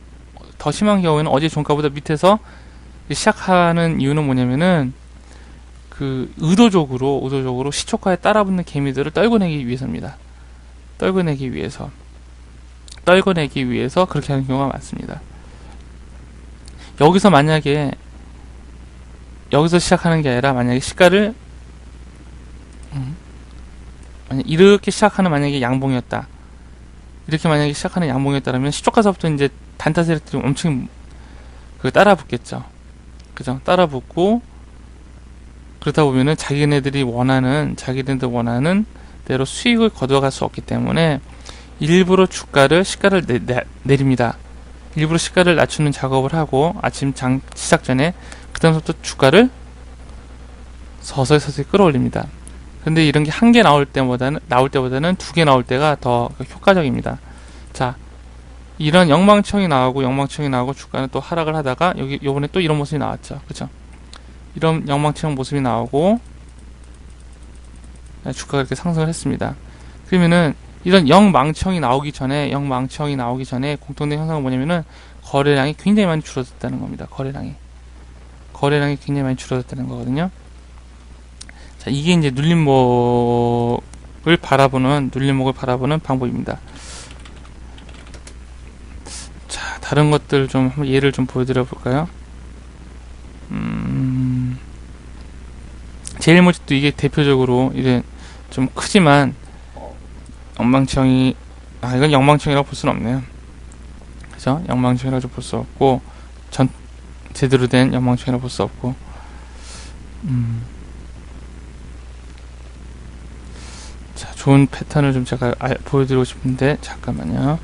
더 심한 경우에는 어제 종가보다 밑에서 시작하는 이유는 뭐냐면은 의도적으로 시초가에 따라붙는 개미들을 떨궈내기 위해서입니다. 떨궈내기 위해서 그렇게 하는 경우가 많습니다. 여기서 시작하는 게 아니라, 만약에 시가를 이렇게 시작하는 만약에 양봉이었다. 이렇게 만약에 시작하는 양봉이었다면 시초가서부터 이제 단타 세력들이 엄청 따라붙겠죠. 그죠? 따라붙고, 그러다 보면은 자기네들 원하는 대로 수익을 거둬갈 수 없기 때문에 일부러 시가를 내립니다. 일부러 시가를 낮추는 작업을 하고, 아침 장 시작 전에 그 다음부터 주가를 서서히 끌어올립니다. 근데 이런 게 한 개 나올 때보다는 두 개 나올 때가 더 효과적입니다. 자, 이런 영망치형이 나오고 주가는 또 하락을 하다가 요번에 또 이런 모습이 나왔죠. 그죠? 이런 영망치형 모습이 나오고 주가가 이렇게 상승을 했습니다. 그러면은 이런 영망치형이 나오기 전에 공통된 현상은 뭐냐면은 거래량이 굉장히 많이 줄어들었다는 겁니다. 거래량이 굉장히 많이 줄어들었다는 거거든요. 자, 이게 이제 눌림목을 바라보는 방법입니다. 자, 다른 것들 좀 한번 예를 좀 보여드려 볼까요? 제일 먼저 또 이게 대표적으로 이제 좀 크지만 이건 영망치형이라고 볼 수는 없네요. 그죠? 영망치형이라고 볼 수 없고, 제대로 된 영망치형이라고 볼 수 없고, 자, 좋은 패턴을 좀 제가 보여드리고 싶은데, 잠깐만요.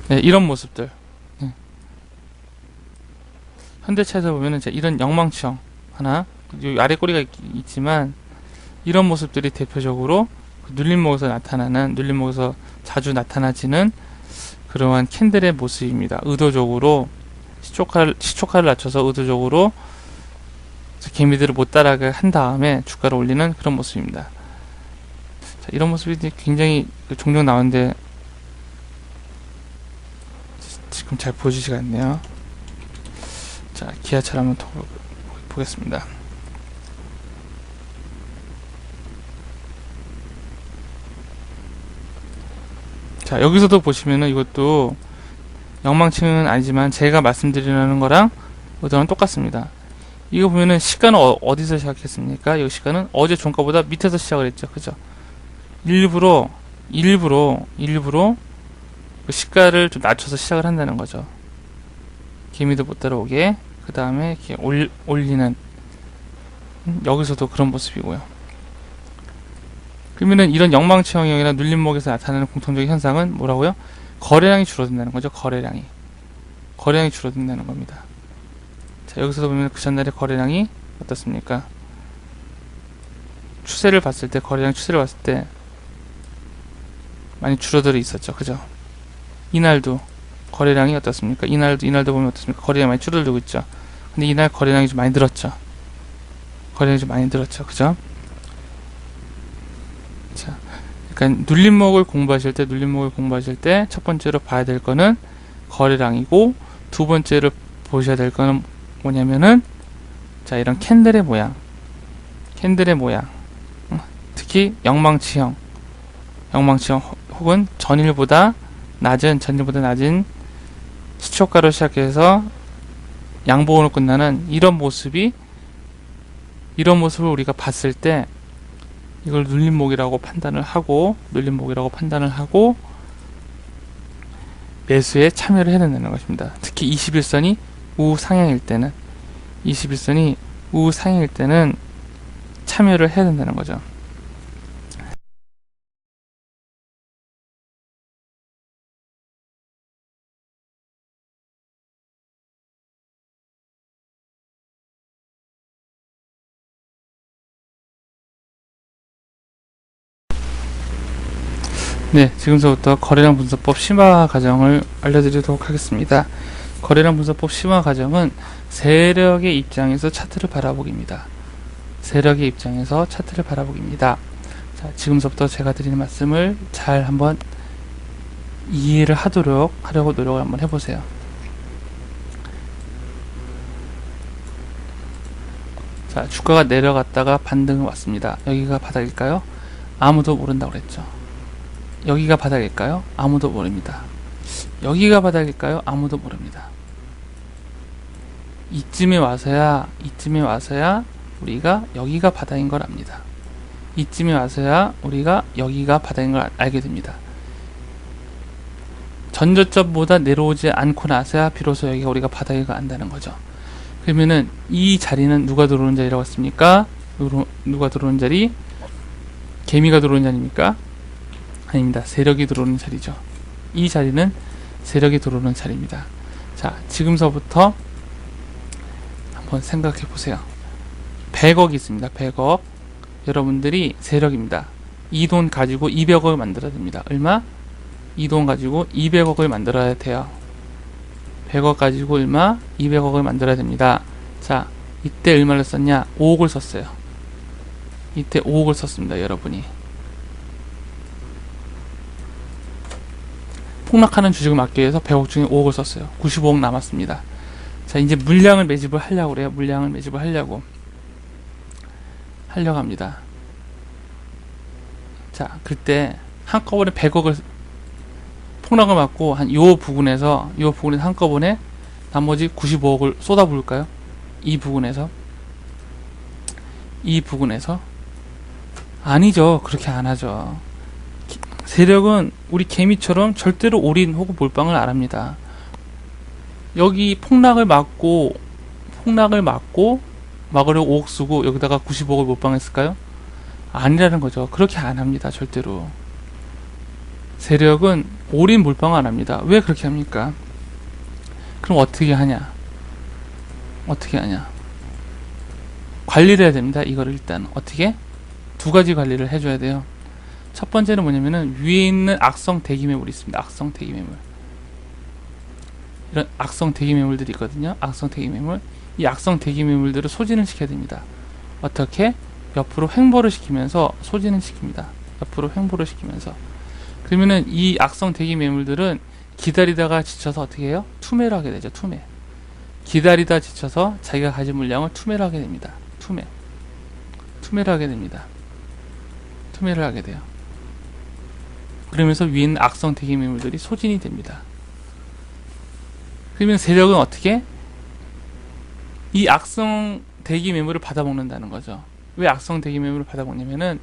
네, 이런 모습들. 네. 현대차에서 보면은 이런 영망치형 하나, 요 아래 꼬리가 있지만, 이런 모습들이 대표적으로 눌림목에서 자주 나타나지는 그러한 캔들의 모습입니다. 의도적으로 시초가를 낮춰서 의도적으로 개미들을 못 따라가게 한 다음에 주가를 올리는 그런 모습입니다. 자, 이런 모습이 굉장히 종종 나오는데 지금 잘 보여주지가 않네요. 자, 자, 기하철 한번 보겠습니다. 자, 여기서도 보시면은 이것도 영망층은 아니지만 제가 말씀드리려는 거랑 이거랑 똑같습니다. 이거 보면은 시가는 어디서 시작했습니까? 이 시가는 어제 종가보다 밑에서 시작을 했죠. 그죠? 일부러 그 시가를 좀 낮춰서 시작을 한다는 거죠. 개미도 못 따라오게. 그 다음에 이렇게 올리는, 여기서도 그런 모습이고요. 그러면은 이런 영망치 영역이나 눌림목에서 나타나는 공통적인 현상은 뭐라고요? 거래량이 줄어든다는 거죠. 거래량이 줄어든다는 겁니다. 자, 여기서도 보면 그 전날의 거래량이 어떻습니까? 추세를 봤을 때, 거래량 추세를 봤을 때 많이 줄어들어 있었죠. 그죠? 이날도 거래량이 어떻습니까? 이날도 보면 어떻습니까? 거래량이 많이 줄어들고 있죠. 근데 이날 거래량이 좀 많이 늘었죠. 그죠? 자, 그러니까 눌림목을 공부하실 때 첫 번째로 봐야 될 거는 거래량이고, 두 번째로 보셔야 될 거는 뭐냐면은, 자, 이런 캔들의 모양, 특히 영망치형 혹은 전일보다 낮은 시초가로 시작해서 양봉으로 끝나는 이런 모습을 우리가 봤을 때 이걸 눌림목이라고 판단을 하고 매수에 참여를 해야 된다는 것입니다. 특히 21선이 우상향일 때는 참여를 해야 된다는 거죠. 네, 지금부터 거래량 분석법 심화 과정을 알려드리도록 하겠습니다. 거래량 분석법 심화 과정은 세력의 입장에서 차트를 바라보기입니다. 자, 지금부터 제가 드리는 말씀을 잘 한번 이해를 하려고 노력을 한번 해보세요. 자, 주가가 내려갔다가 반등을 왔습니다. 여기가 바닥일까요? 아무도 모른다고 그랬죠. 여기가 바닥일까요? 아무도 모릅니다. 여기가 바닥일까요? 아무도 모릅니다. 이쯤에 와서야 우리가 여기가 바닥인 걸 압니다. 이쯤에 와서야 우리가 여기가 바닥인 걸 알게 됩니다. 전저점보다 내려오지 않고 나서야 비로소 여기가 우리가 바닥인 걸 안다는 거죠. 그러면은 이 자리는 누가 들어오는 자리라고 했습니까? 누가 들어오는 자리? 개미가 들어오는 자리입니까? 아닙니다. 세력이 들어오는 자리죠. 이 자리는 세력이 들어오는 자리입니다. 자, 지금서부터 한번 생각해 보세요. 100억이 있습니다. 100억. 여러분들이 세력입니다. 이 돈 가지고 200억을 만들어야 됩니다. 얼마? 이 돈 가지고 200억을 만들어야 돼요. 100억 가지고 얼마? 200억을 만들어야 됩니다. 자, 이때 얼마를 썼냐? 5억을 썼어요. 이때 5억을 썼습니다. 여러분이. 폭락하는 주식을 막기 위해서 100억 중에 5억을 썼어요. 95억 남았습니다. 자, 이제 물량을 매집을 하려고 그래요. 물량을 매집을 하려고 합니다. 자, 그때 한꺼번에 100억을 폭락을 맞고 한 요 부분에서 한꺼번에 나머지 95억을 쏟아부을까요? 이 부분에서 아니죠. 그렇게 안 하죠. 세력은 우리 개미처럼 절대로 올인 혹은 몰빵을 안 합니다. 여기 폭락을 막으려고 5억 쓰고 여기다가 95억을 몰빵했을까요? 아니라는 거죠. 그렇게 안 합니다. 절대로. 세력은 올인 몰빵 안 합니다. 왜 그렇게 합니까? 그럼 어떻게 하냐? 관리를 해야 됩니다. 이거를 일단 어떻게? 두 가지 관리를 해줘야 돼요. 첫 번째는 뭐냐면은 위에 있는 악성 대기 매물이 있습니다. 악성 대기 매물. 이런 악성 대기 매물들이 있거든요. 악성 대기 매물. 이 악성 대기 매물들을 소진을 시켜야 됩니다. 어떻게? 옆으로 횡보를 시키면서 소진을 시킵니다. 그러면은 이 악성 대기 매물들은 기다리다가 지쳐서 어떻게 해요? 투매를 하게 되죠. 기다리다 지쳐서 자기가 가진 물량을 투매를 하게 됩니다. 투매를 하게 됩니다. 투매를 하게 돼요. 그러면서 위에 있는 악성 대기 매물들이 소진이 됩니다. 그러면 세력은 어떻게? 이 악성 대기 매물을 받아먹는다는 거죠. 왜 악성 대기 매물을 받아먹냐면은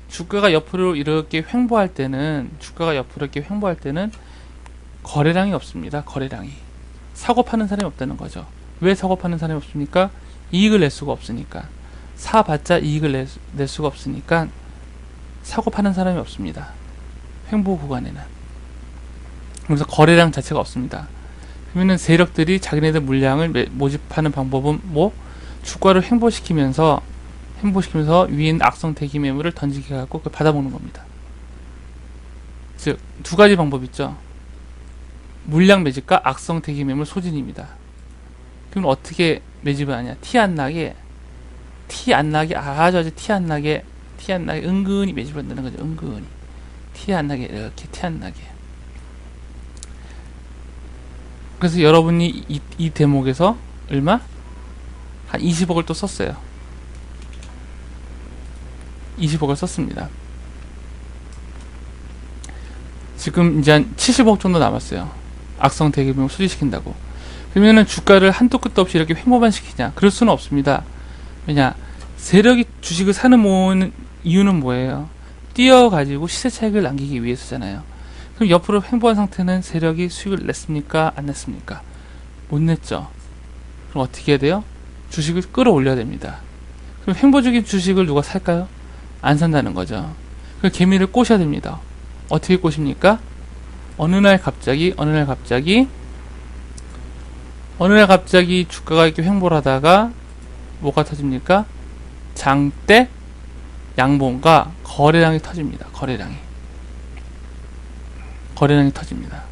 주가가 옆으로 이렇게 횡보할 때는 거래량이 없습니다. 거래량이. 사고 파는 사람이 없다는 거죠. 왜 사고 파는 사람이 없습니까? 이익을 낼 수가 없으니까. 사봤자 이익을 낼 수가 없으니까 사고 파는 사람이 없습니다. 횡보 구간에는. 그래서 거래량 자체가 없습니다. 그러면은 세력들이 자기네들 물량을 모집하는 방법은 뭐? 주가를 횡보시키면서 위에 있는 악성 대기 매물을 던지게 해갖고 그걸 받아먹는 겁니다. 즉, 두 가지 방법 있죠. 물량 매집과 악성 대기 매물 소진입니다. 그럼 어떻게 매집을 하냐? 티 안 나게 아주 티 안 나게 은근히 매집을 한다는 거죠. 은근히 티 안 나게 이렇게 티 안 나게. 그래서 여러분이 이 대목에서 얼마? 한 20억을 또 썼어요. 20억을 썼습니다. 지금 이제 한 70억 정도 남았어요. 악성 대기매물 소진시킨다고. 그러면은 주가를 한도 끝도 없이 이렇게 횡보만 시키냐? 그럴 수는 없습니다. 왜냐? 세력이 주식을 사는 모으는 이유는 뭐예요? 뛰어가지고 시세 차익을 남기기 위해서잖아요. 그럼 옆으로 횡보한 상태는 세력이 수익을 냈습니까? 안 냈습니까? 못 냈죠. 그럼 어떻게 해야 돼요? 주식을 끌어올려야 됩니다. 그럼 횡보 중인 주식을 누가 살까요? 안 산다는 거죠. 그 개미를 꼬셔야 됩니다. 어떻게 꼬십니까? 어느 날 갑자기 주가가 이렇게 횡보를 하다가 뭐가 터집니까? 장대 양봉과 거래량이 터집니다. 거래량이 터집니다.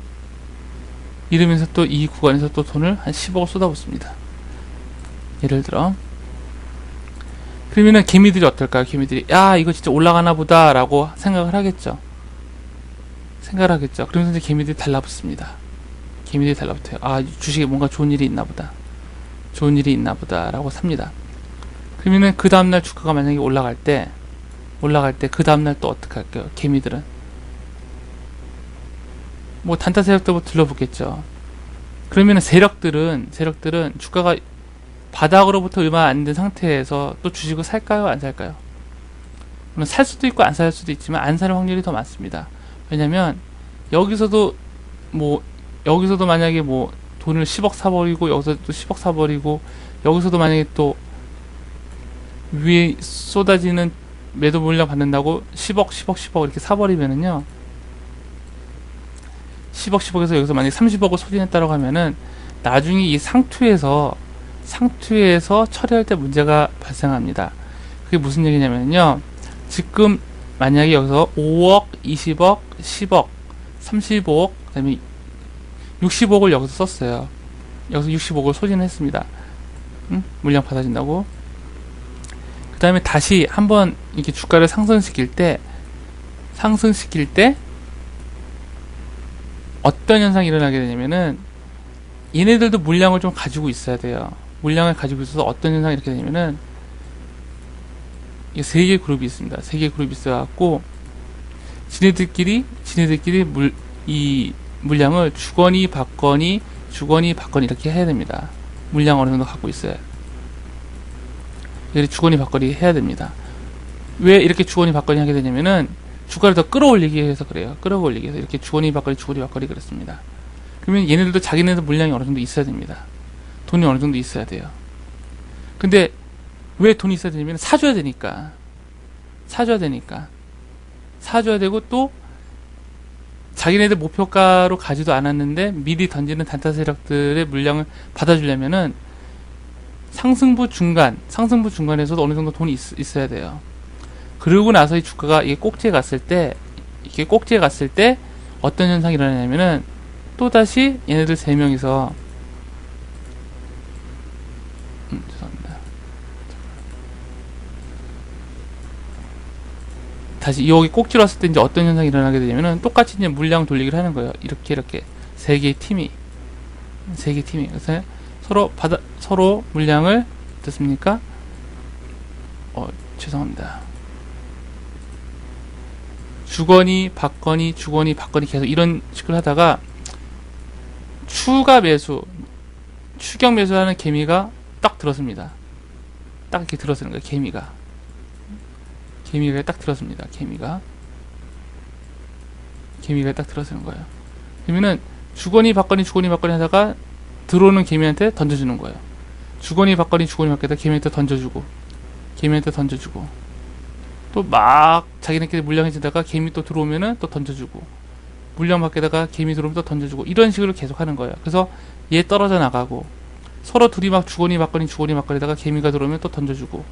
이러면서 또 이 구간에서 또 돈을 한 10억을 쏟아붓습니다. 예를 들어. 그러면은 개미들이 어떨까요? 개미들이 야 이거 진짜 올라가나 보다 라고 생각을 하겠죠. 그러면서 이제 개미들이 달라붙습니다. 아 주식에 뭔가 좋은 일이 있나 보다 라고 삽니다. 그러면은 그 다음날 주가가 만약에 올라갈 때 그 다음날 또 어떻게 할까요? 개미들은 뭐 단타 세력들부터 들러붙겠죠. 그러면은 세력들은 주가가 바닥으로부터 얼마 안 된 상태에서 또 주식을 살까요? 안 살까요? 물론 살 수도 있고 안 살 수도 있지만 안 살 확률이 더 많습니다. 왜냐면 여기서도 만약에 뭐 돈을 10억 사버리고 여기서 또 10억 사버리고 여기서도 만약에 또 위에 쏟아지는 매도 물량 받는다고 10억 이렇게 사버리면은요 10억에서 여기서 만약에 30억을 소진했다고 하면은 나중에 이 상투에서 처리할 때 문제가 발생합니다. 그게 무슨 얘기냐면요 지금 만약에 여기서 5억, 20억, 10억, 35억, 그 다음에 60억을 여기서 썼어요. 여기서 60억을 소진했습니다. 물량 받아진다고. 그 다음에 다시 한번 이렇게 주가를 상승시킬 때 어떤 현상이 일어나게 되냐면은 얘네들도 물량을 좀 가지고 있어야 돼요. 물량을 가지고 있어서 어떤 현상이 이렇게 되냐면은 세 개의 그룹이 있습니다. 세 개의 그룹이 있어갖고 지네들끼리 이 물량을 주거니 받거니 이렇게 해야 됩니다. 물량 어느 정도 갖고 있어야. 이렇게 주거니 받거니 해야 됩니다. 왜 이렇게 주거니 받거니 하게 되냐면은 주가를 더 끌어올리기 위해서 그래요. 끌어올리기 위해서 이렇게 주거니 받거니 그랬습니다. 그러면 얘네들도 자기네들 물량이 어느 정도 있어야 됩니다. 돈이 어느 정도 있어야 돼요. 근데 왜 돈이 있어야 되냐면 사줘야 되고 또 자기네들 목표가로 가지도 않았는데 미리 던지는 단타 세력들의 물량을 받아주려면은 상승부 중간에서도 어느 정도 돈이 있어야 돼요. 그러고 나서 이 주가가 이게 꼭지에 갔을 때 어떤 현상이 일어나냐면은 또다시 얘네들 세 명이서 죄송합니다. 다시 여기 꼭지로 왔을 때 이제 어떤 현상이 일어나게 되냐면은 똑같이 이제 물량 돌리기를 하는 거예요. 이렇게 세 개의 팀이 그래서 서로 물량을 됐습니까? 죄송합니다. 주거니 받거니 주거니 받거니 계속 이런 식으로 하다가 추가 매수, 추격 매수하는 개미가 딱 들었습니다. 딱 이렇게 들어서는 거예요. 개미가 딱 들었습니다. 개미가 딱 들어서는 거예요. 그러면은 주거니 받거니 주거니 받거니 하다가 들어오는 개미한테 던져주는 거예요. 주거니 받거니 주거니 받거니 개미한테 던져주고 또 막 자기네끼리 물량해지다가 개미 또 들어오면은 또 던져주고 물량 받게다가 개미 들어오면 또 던져주고 이런 식으로 계속 하는 거예요. 그래서 얘 떨어져 나가고 서로 둘이 막 주거니 받거니 하다가 개미가 들어오면 또 던져주고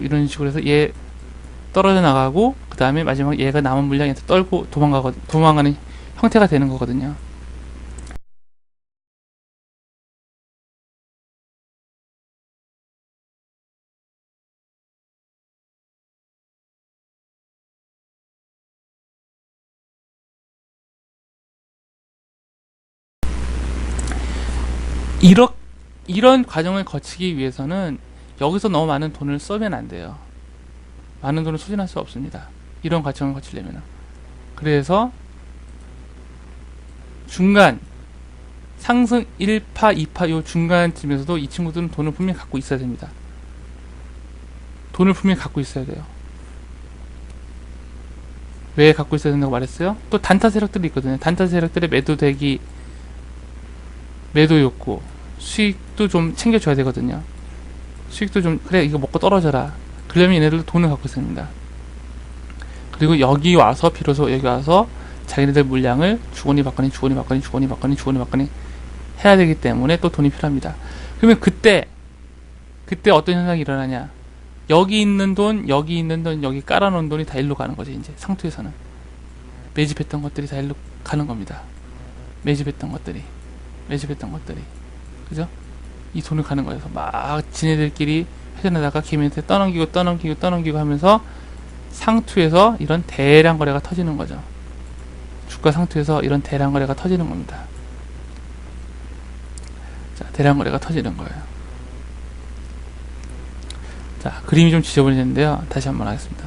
이런 식으로 해서 얘 떨어져 나가고 그 다음에 마지막 얘가 남은 물량한테 떨고 도망가는 형태가 되는 거거든요. 이런 과정을 거치기 위해서는 여기서 너무 많은 돈을 쓰면 안 돼요. 많은 돈을 소진할 수 없습니다. 이런 과정을 거치려면. 그래서 중간 상승 1파, 2파 요 중간쯤에서도 이 친구들은 돈을 분명히 갖고 있어야 됩니다. 돈을 분명히 갖고 있어야 돼요. 왜 갖고 있어야 된다고 말했어요? 또 단타 세력들이 있거든요. 단타 세력들의 매도 욕구, 수익도 좀 챙겨줘야 되거든요. 수익도 좀, 그래 이거 먹고 떨어져라. 그러려면 얘네들도 돈을 갖고 있습니다. 그리고 비로소 여기 와서 자기네들 물량을 주거니 받거니 해야 되기 때문에 또 돈이 필요합니다. 그러면 그때 어떤 현상이 일어나냐? 여기 있는 돈, 여기 깔아놓은 돈이 다 일로 가는 거죠. 이제 상투에서는 매집했던 것들이 다 일로 가는 겁니다. 매집했던 것들이 그죠? 이 돈을 가는 거예요. 막 지네들끼리 회전하다가 개미한테 떠넘기고 하면서 상투에서 이런 대량 거래가 터지는 거죠. 주가 상투에서 이런 대량 거래가 터지는 겁니다. 자, 대량 거래가 터지는 거예요. 자, 그림이 좀 지저분해졌는데요. 다시 한번 하겠습니다.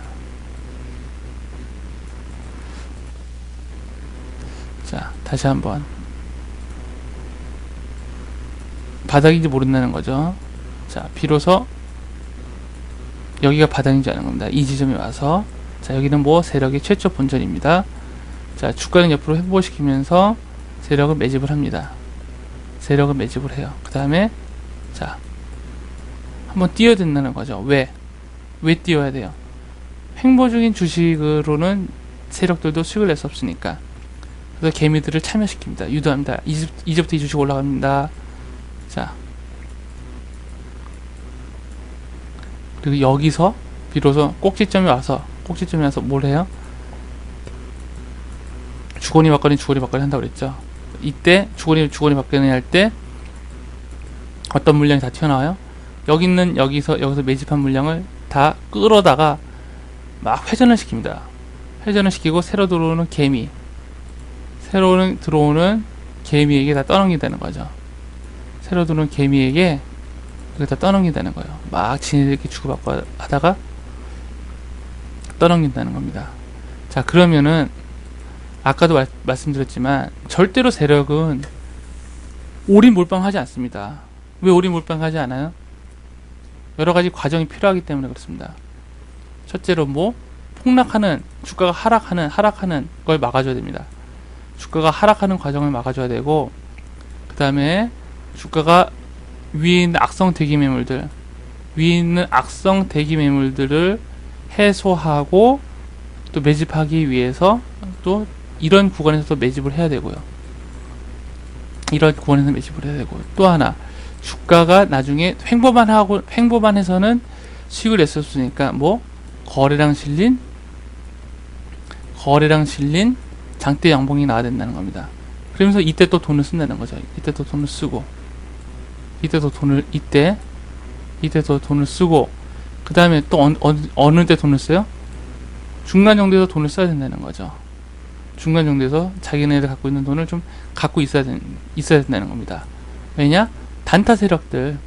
자, 다시 한번. 바닥인지 모른다는 거죠. 자, 비로소 여기가 바닥인지 아는 겁니다. 이 지점에 와서 자, 여기는 뭐 세력의 최초 본전입니다. 자, 주가는 옆으로 회복시키면서 세력을 매집을 합니다. 세력을 매집을 해요. 그 다음에 자, 한번 띄어야 된다는 거죠. 왜 띄어야 돼요? 횡보 중인 주식으로는 세력들도 수익을 낼 수 없으니까. 그래서 개미들을 참여시킵니다. 유도합니다. 이제부터 이 주식 올라갑니다. 자, 그리고 여기서 비로소 꼭지점에 와서 뭘 해요? 주거니 받거니 한다고 그랬죠. 이때 주거니 받거니 할 때 어떤 물량이 다 튀어나와요? 여기서 매집한 물량을 다 끌어다가 막 회전을 시킵니다. 회전을 시키고 새로 들어오는 개미에게 다 떠넘긴다는 거죠. 새로 들어오는 개미에게 여기다 떠넘긴다는 거예요. 막 지네들끼리 주고받고 하다가 떠넘긴다는 겁니다. 자, 그러면은 아까도 말씀드렸지만 절대로 세력은 올인몰빵하지 않습니다. 왜 올인몰빵하지 않아요? 여러가지 과정이 필요하기 때문에 그렇습니다. 첫째로 주가가 하락하는 걸 막아줘야 됩니다. 주가가 하락하는 과정을 막아줘야 되고, 그 다음에 주가가 위에 있는 악성 대기 매물들을 해소하고 또 매집하기 위해서 또 이런 구간에서 매집을 해야 되고요. 또 하나, 주가가 나중에 횡보만 해서는 수익을 냈었으니까 거래량 실린 장대 양봉이 나와야 된다는 겁니다. 그러면서 이때 또 돈을 쓴다는 거죠. 이때 또 돈을 쓰고 그 다음에 또 어느 때 돈을 써요? 중간 정도에서 돈을 써야 된다는 거죠. 중간 정도에서 자기네들 갖고 있는 돈을 좀 갖고 있어야 된다는 겁니다. 왜냐? 단타 세력들의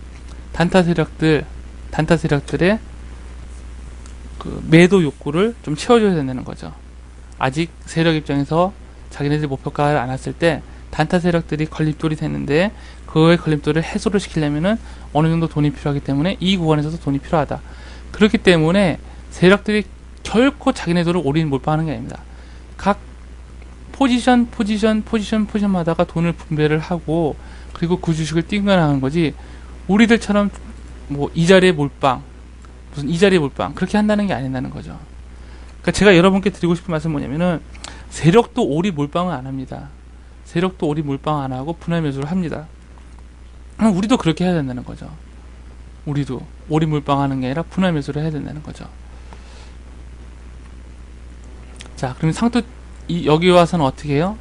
그 매도 욕구를 좀 채워줘야 된다는 거죠. 아직 세력 입장에서 자기네들 목표가를 안 왔을 때 단타 세력들이 걸림돌이 되는데 그거의 걸림돌을 해소를 시키려면은 어느 정도 돈이 필요하기 때문에 이 구간에서도 돈이 필요하다. 그렇기 때문에 세력들이 결코 자기네들을 올인 몰빵하는 게 아닙니다. 각 포지션마다가 돈을 분배를 하고 그리고 그 주식을 띵겨나가는 거지 우리들처럼 뭐 이 자리에 몰빵 무슨 이 자리에 몰빵 그렇게 한다는 게 아니라는 거죠. 그러니까 제가 여러분께 드리고 싶은 말씀은 뭐냐면은 세력도 오리 몰빵을 안 합니다. 세력도 오리 몰빵 안 하고 분할 매수를 합니다. 우리도 그렇게 해야 된다는 거죠. 우리도 오리 몰빵하는 게 아니라 분할 매수를 해야 된다는 거죠. 자, 그러면 여기 와서는 어떻게 해요?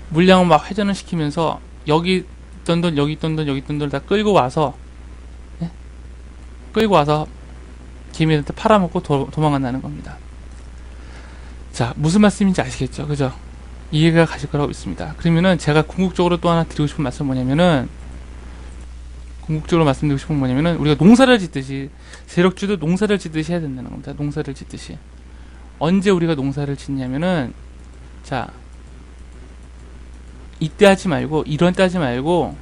물량을 막 회전을 시키면서 여기 있던 돈 다 끌고 와서 개미한테 팔아먹고 도망간다는 겁니다. 자, 무슨 말씀인지 아시겠죠? 그죠? 이해가 가실 거라고 믿습니다. 그러면은 제가 궁극적으로 또 하나 드리고 싶은 말씀은 뭐냐면은 우리가 농사를 짓듯이 세력주도 농사를 짓듯이 해야 된다는 겁니다. 농사를 짓듯이. 언제 우리가 농사를 짓냐면은 자, 이때 하지 말고 이런 때 하지 말고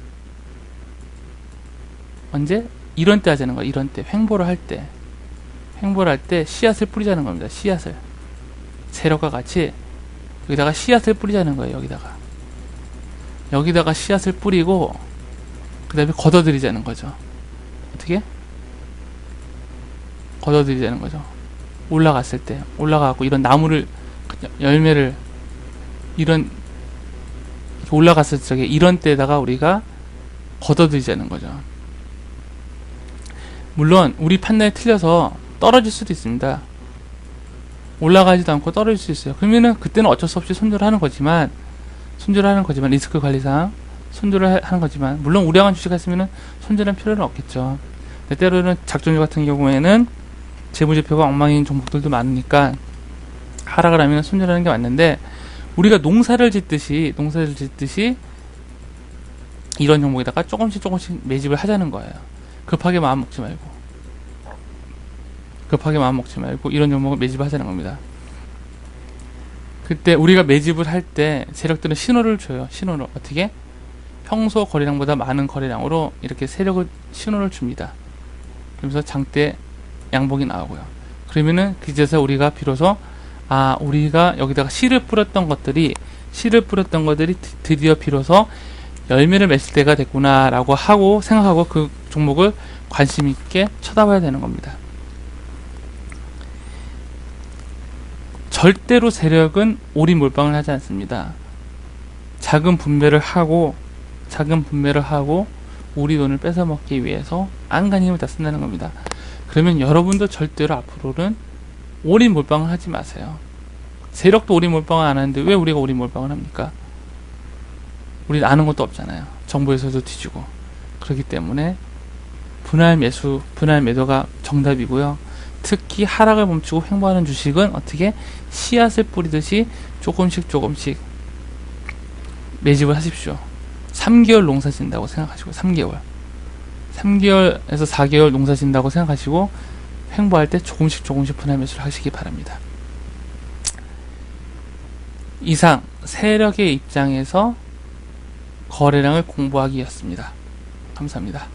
언제? 이런 때 하자는 거야. 이런 때 횡보를 할 때 씨앗을 뿌리자는 겁니다. 씨앗을 세력과 같이 여기다가 씨앗을 뿌리자는 거예요. 여기다가 씨앗을 뿌리고 그 다음에 걷어들이자는 거죠. 어떻게? 걷어들이자는 거죠. 올라갔을 때 올라가고 이런 나무를 열매를 이런 올라갔을 적에 이런 때에다가 우리가 걷어들이자는 거죠. 물론 우리 판단이 틀려서 떨어질 수도 있습니다. 올라가지도 않고 떨어질 수 있어요. 그러면은 그때는 어쩔 수 없이 손절을 하는 거지만 리스크 관리상 손절을 하는 거지만 물론 우량한 주식 했으면은 손절할 필요는 없겠죠. 근데 때로는 작전주 같은 경우에는 재무제표가 엉망인 종목들도 많으니까 하락을 하면 손절하는 게 맞는데 우리가 농사를 짓듯이 이런 종목에다가 조금씩 매집을 하자는 거예요. 급하게 마음 먹지 말고 이런 종목을 매집을 하자는 겁니다. 그때 우리가 매집을 할 때 세력들은 신호를 줘요. 신호를 어떻게? 평소 거래량보다 많은 거래량으로 이렇게 신호를 줍니다. 그러면서 장대 양봉이 나오고요. 그러면은 그제서 우리가 비로소 우리가 여기다가 씨를 뿌렸던 것들이 드디어 비로소 열매를 맺을 때가 됐구나라고 생각하고 그 종목을 관심 있게 쳐다봐야 되는 겁니다. 절대로 세력은 오리 몰빵을 하지 않습니다. 작은 분배를 하고 우리 돈을 뺏어먹기 위해서 안간히 힘을 다 쓴다는 겁니다. 그러면 여러분도 절대로 앞으로는 오리 몰빵을 하지 마세요. 세력도 오리 몰빵을 안 하는데 왜 우리가 오리 몰빵을 합니까? 우리 아는 것도 없잖아요. 정부에서도 뒤지고. 그렇기 때문에 분할 매도가 정답이고요. 특히 하락을 멈추고 횡보하는 주식은 어떻게 씨앗을 뿌리듯이 조금씩 매집을 하십시오. 3개월 농사 짓는다고 생각하시고 3개월에서 4개월 농사 짓는다고 생각하시고 횡보할 때 조금씩 분할 매수를 하시기 바랍니다. 이상 세력의 입장에서 거래량을 공부하기였습니다. 감사합니다.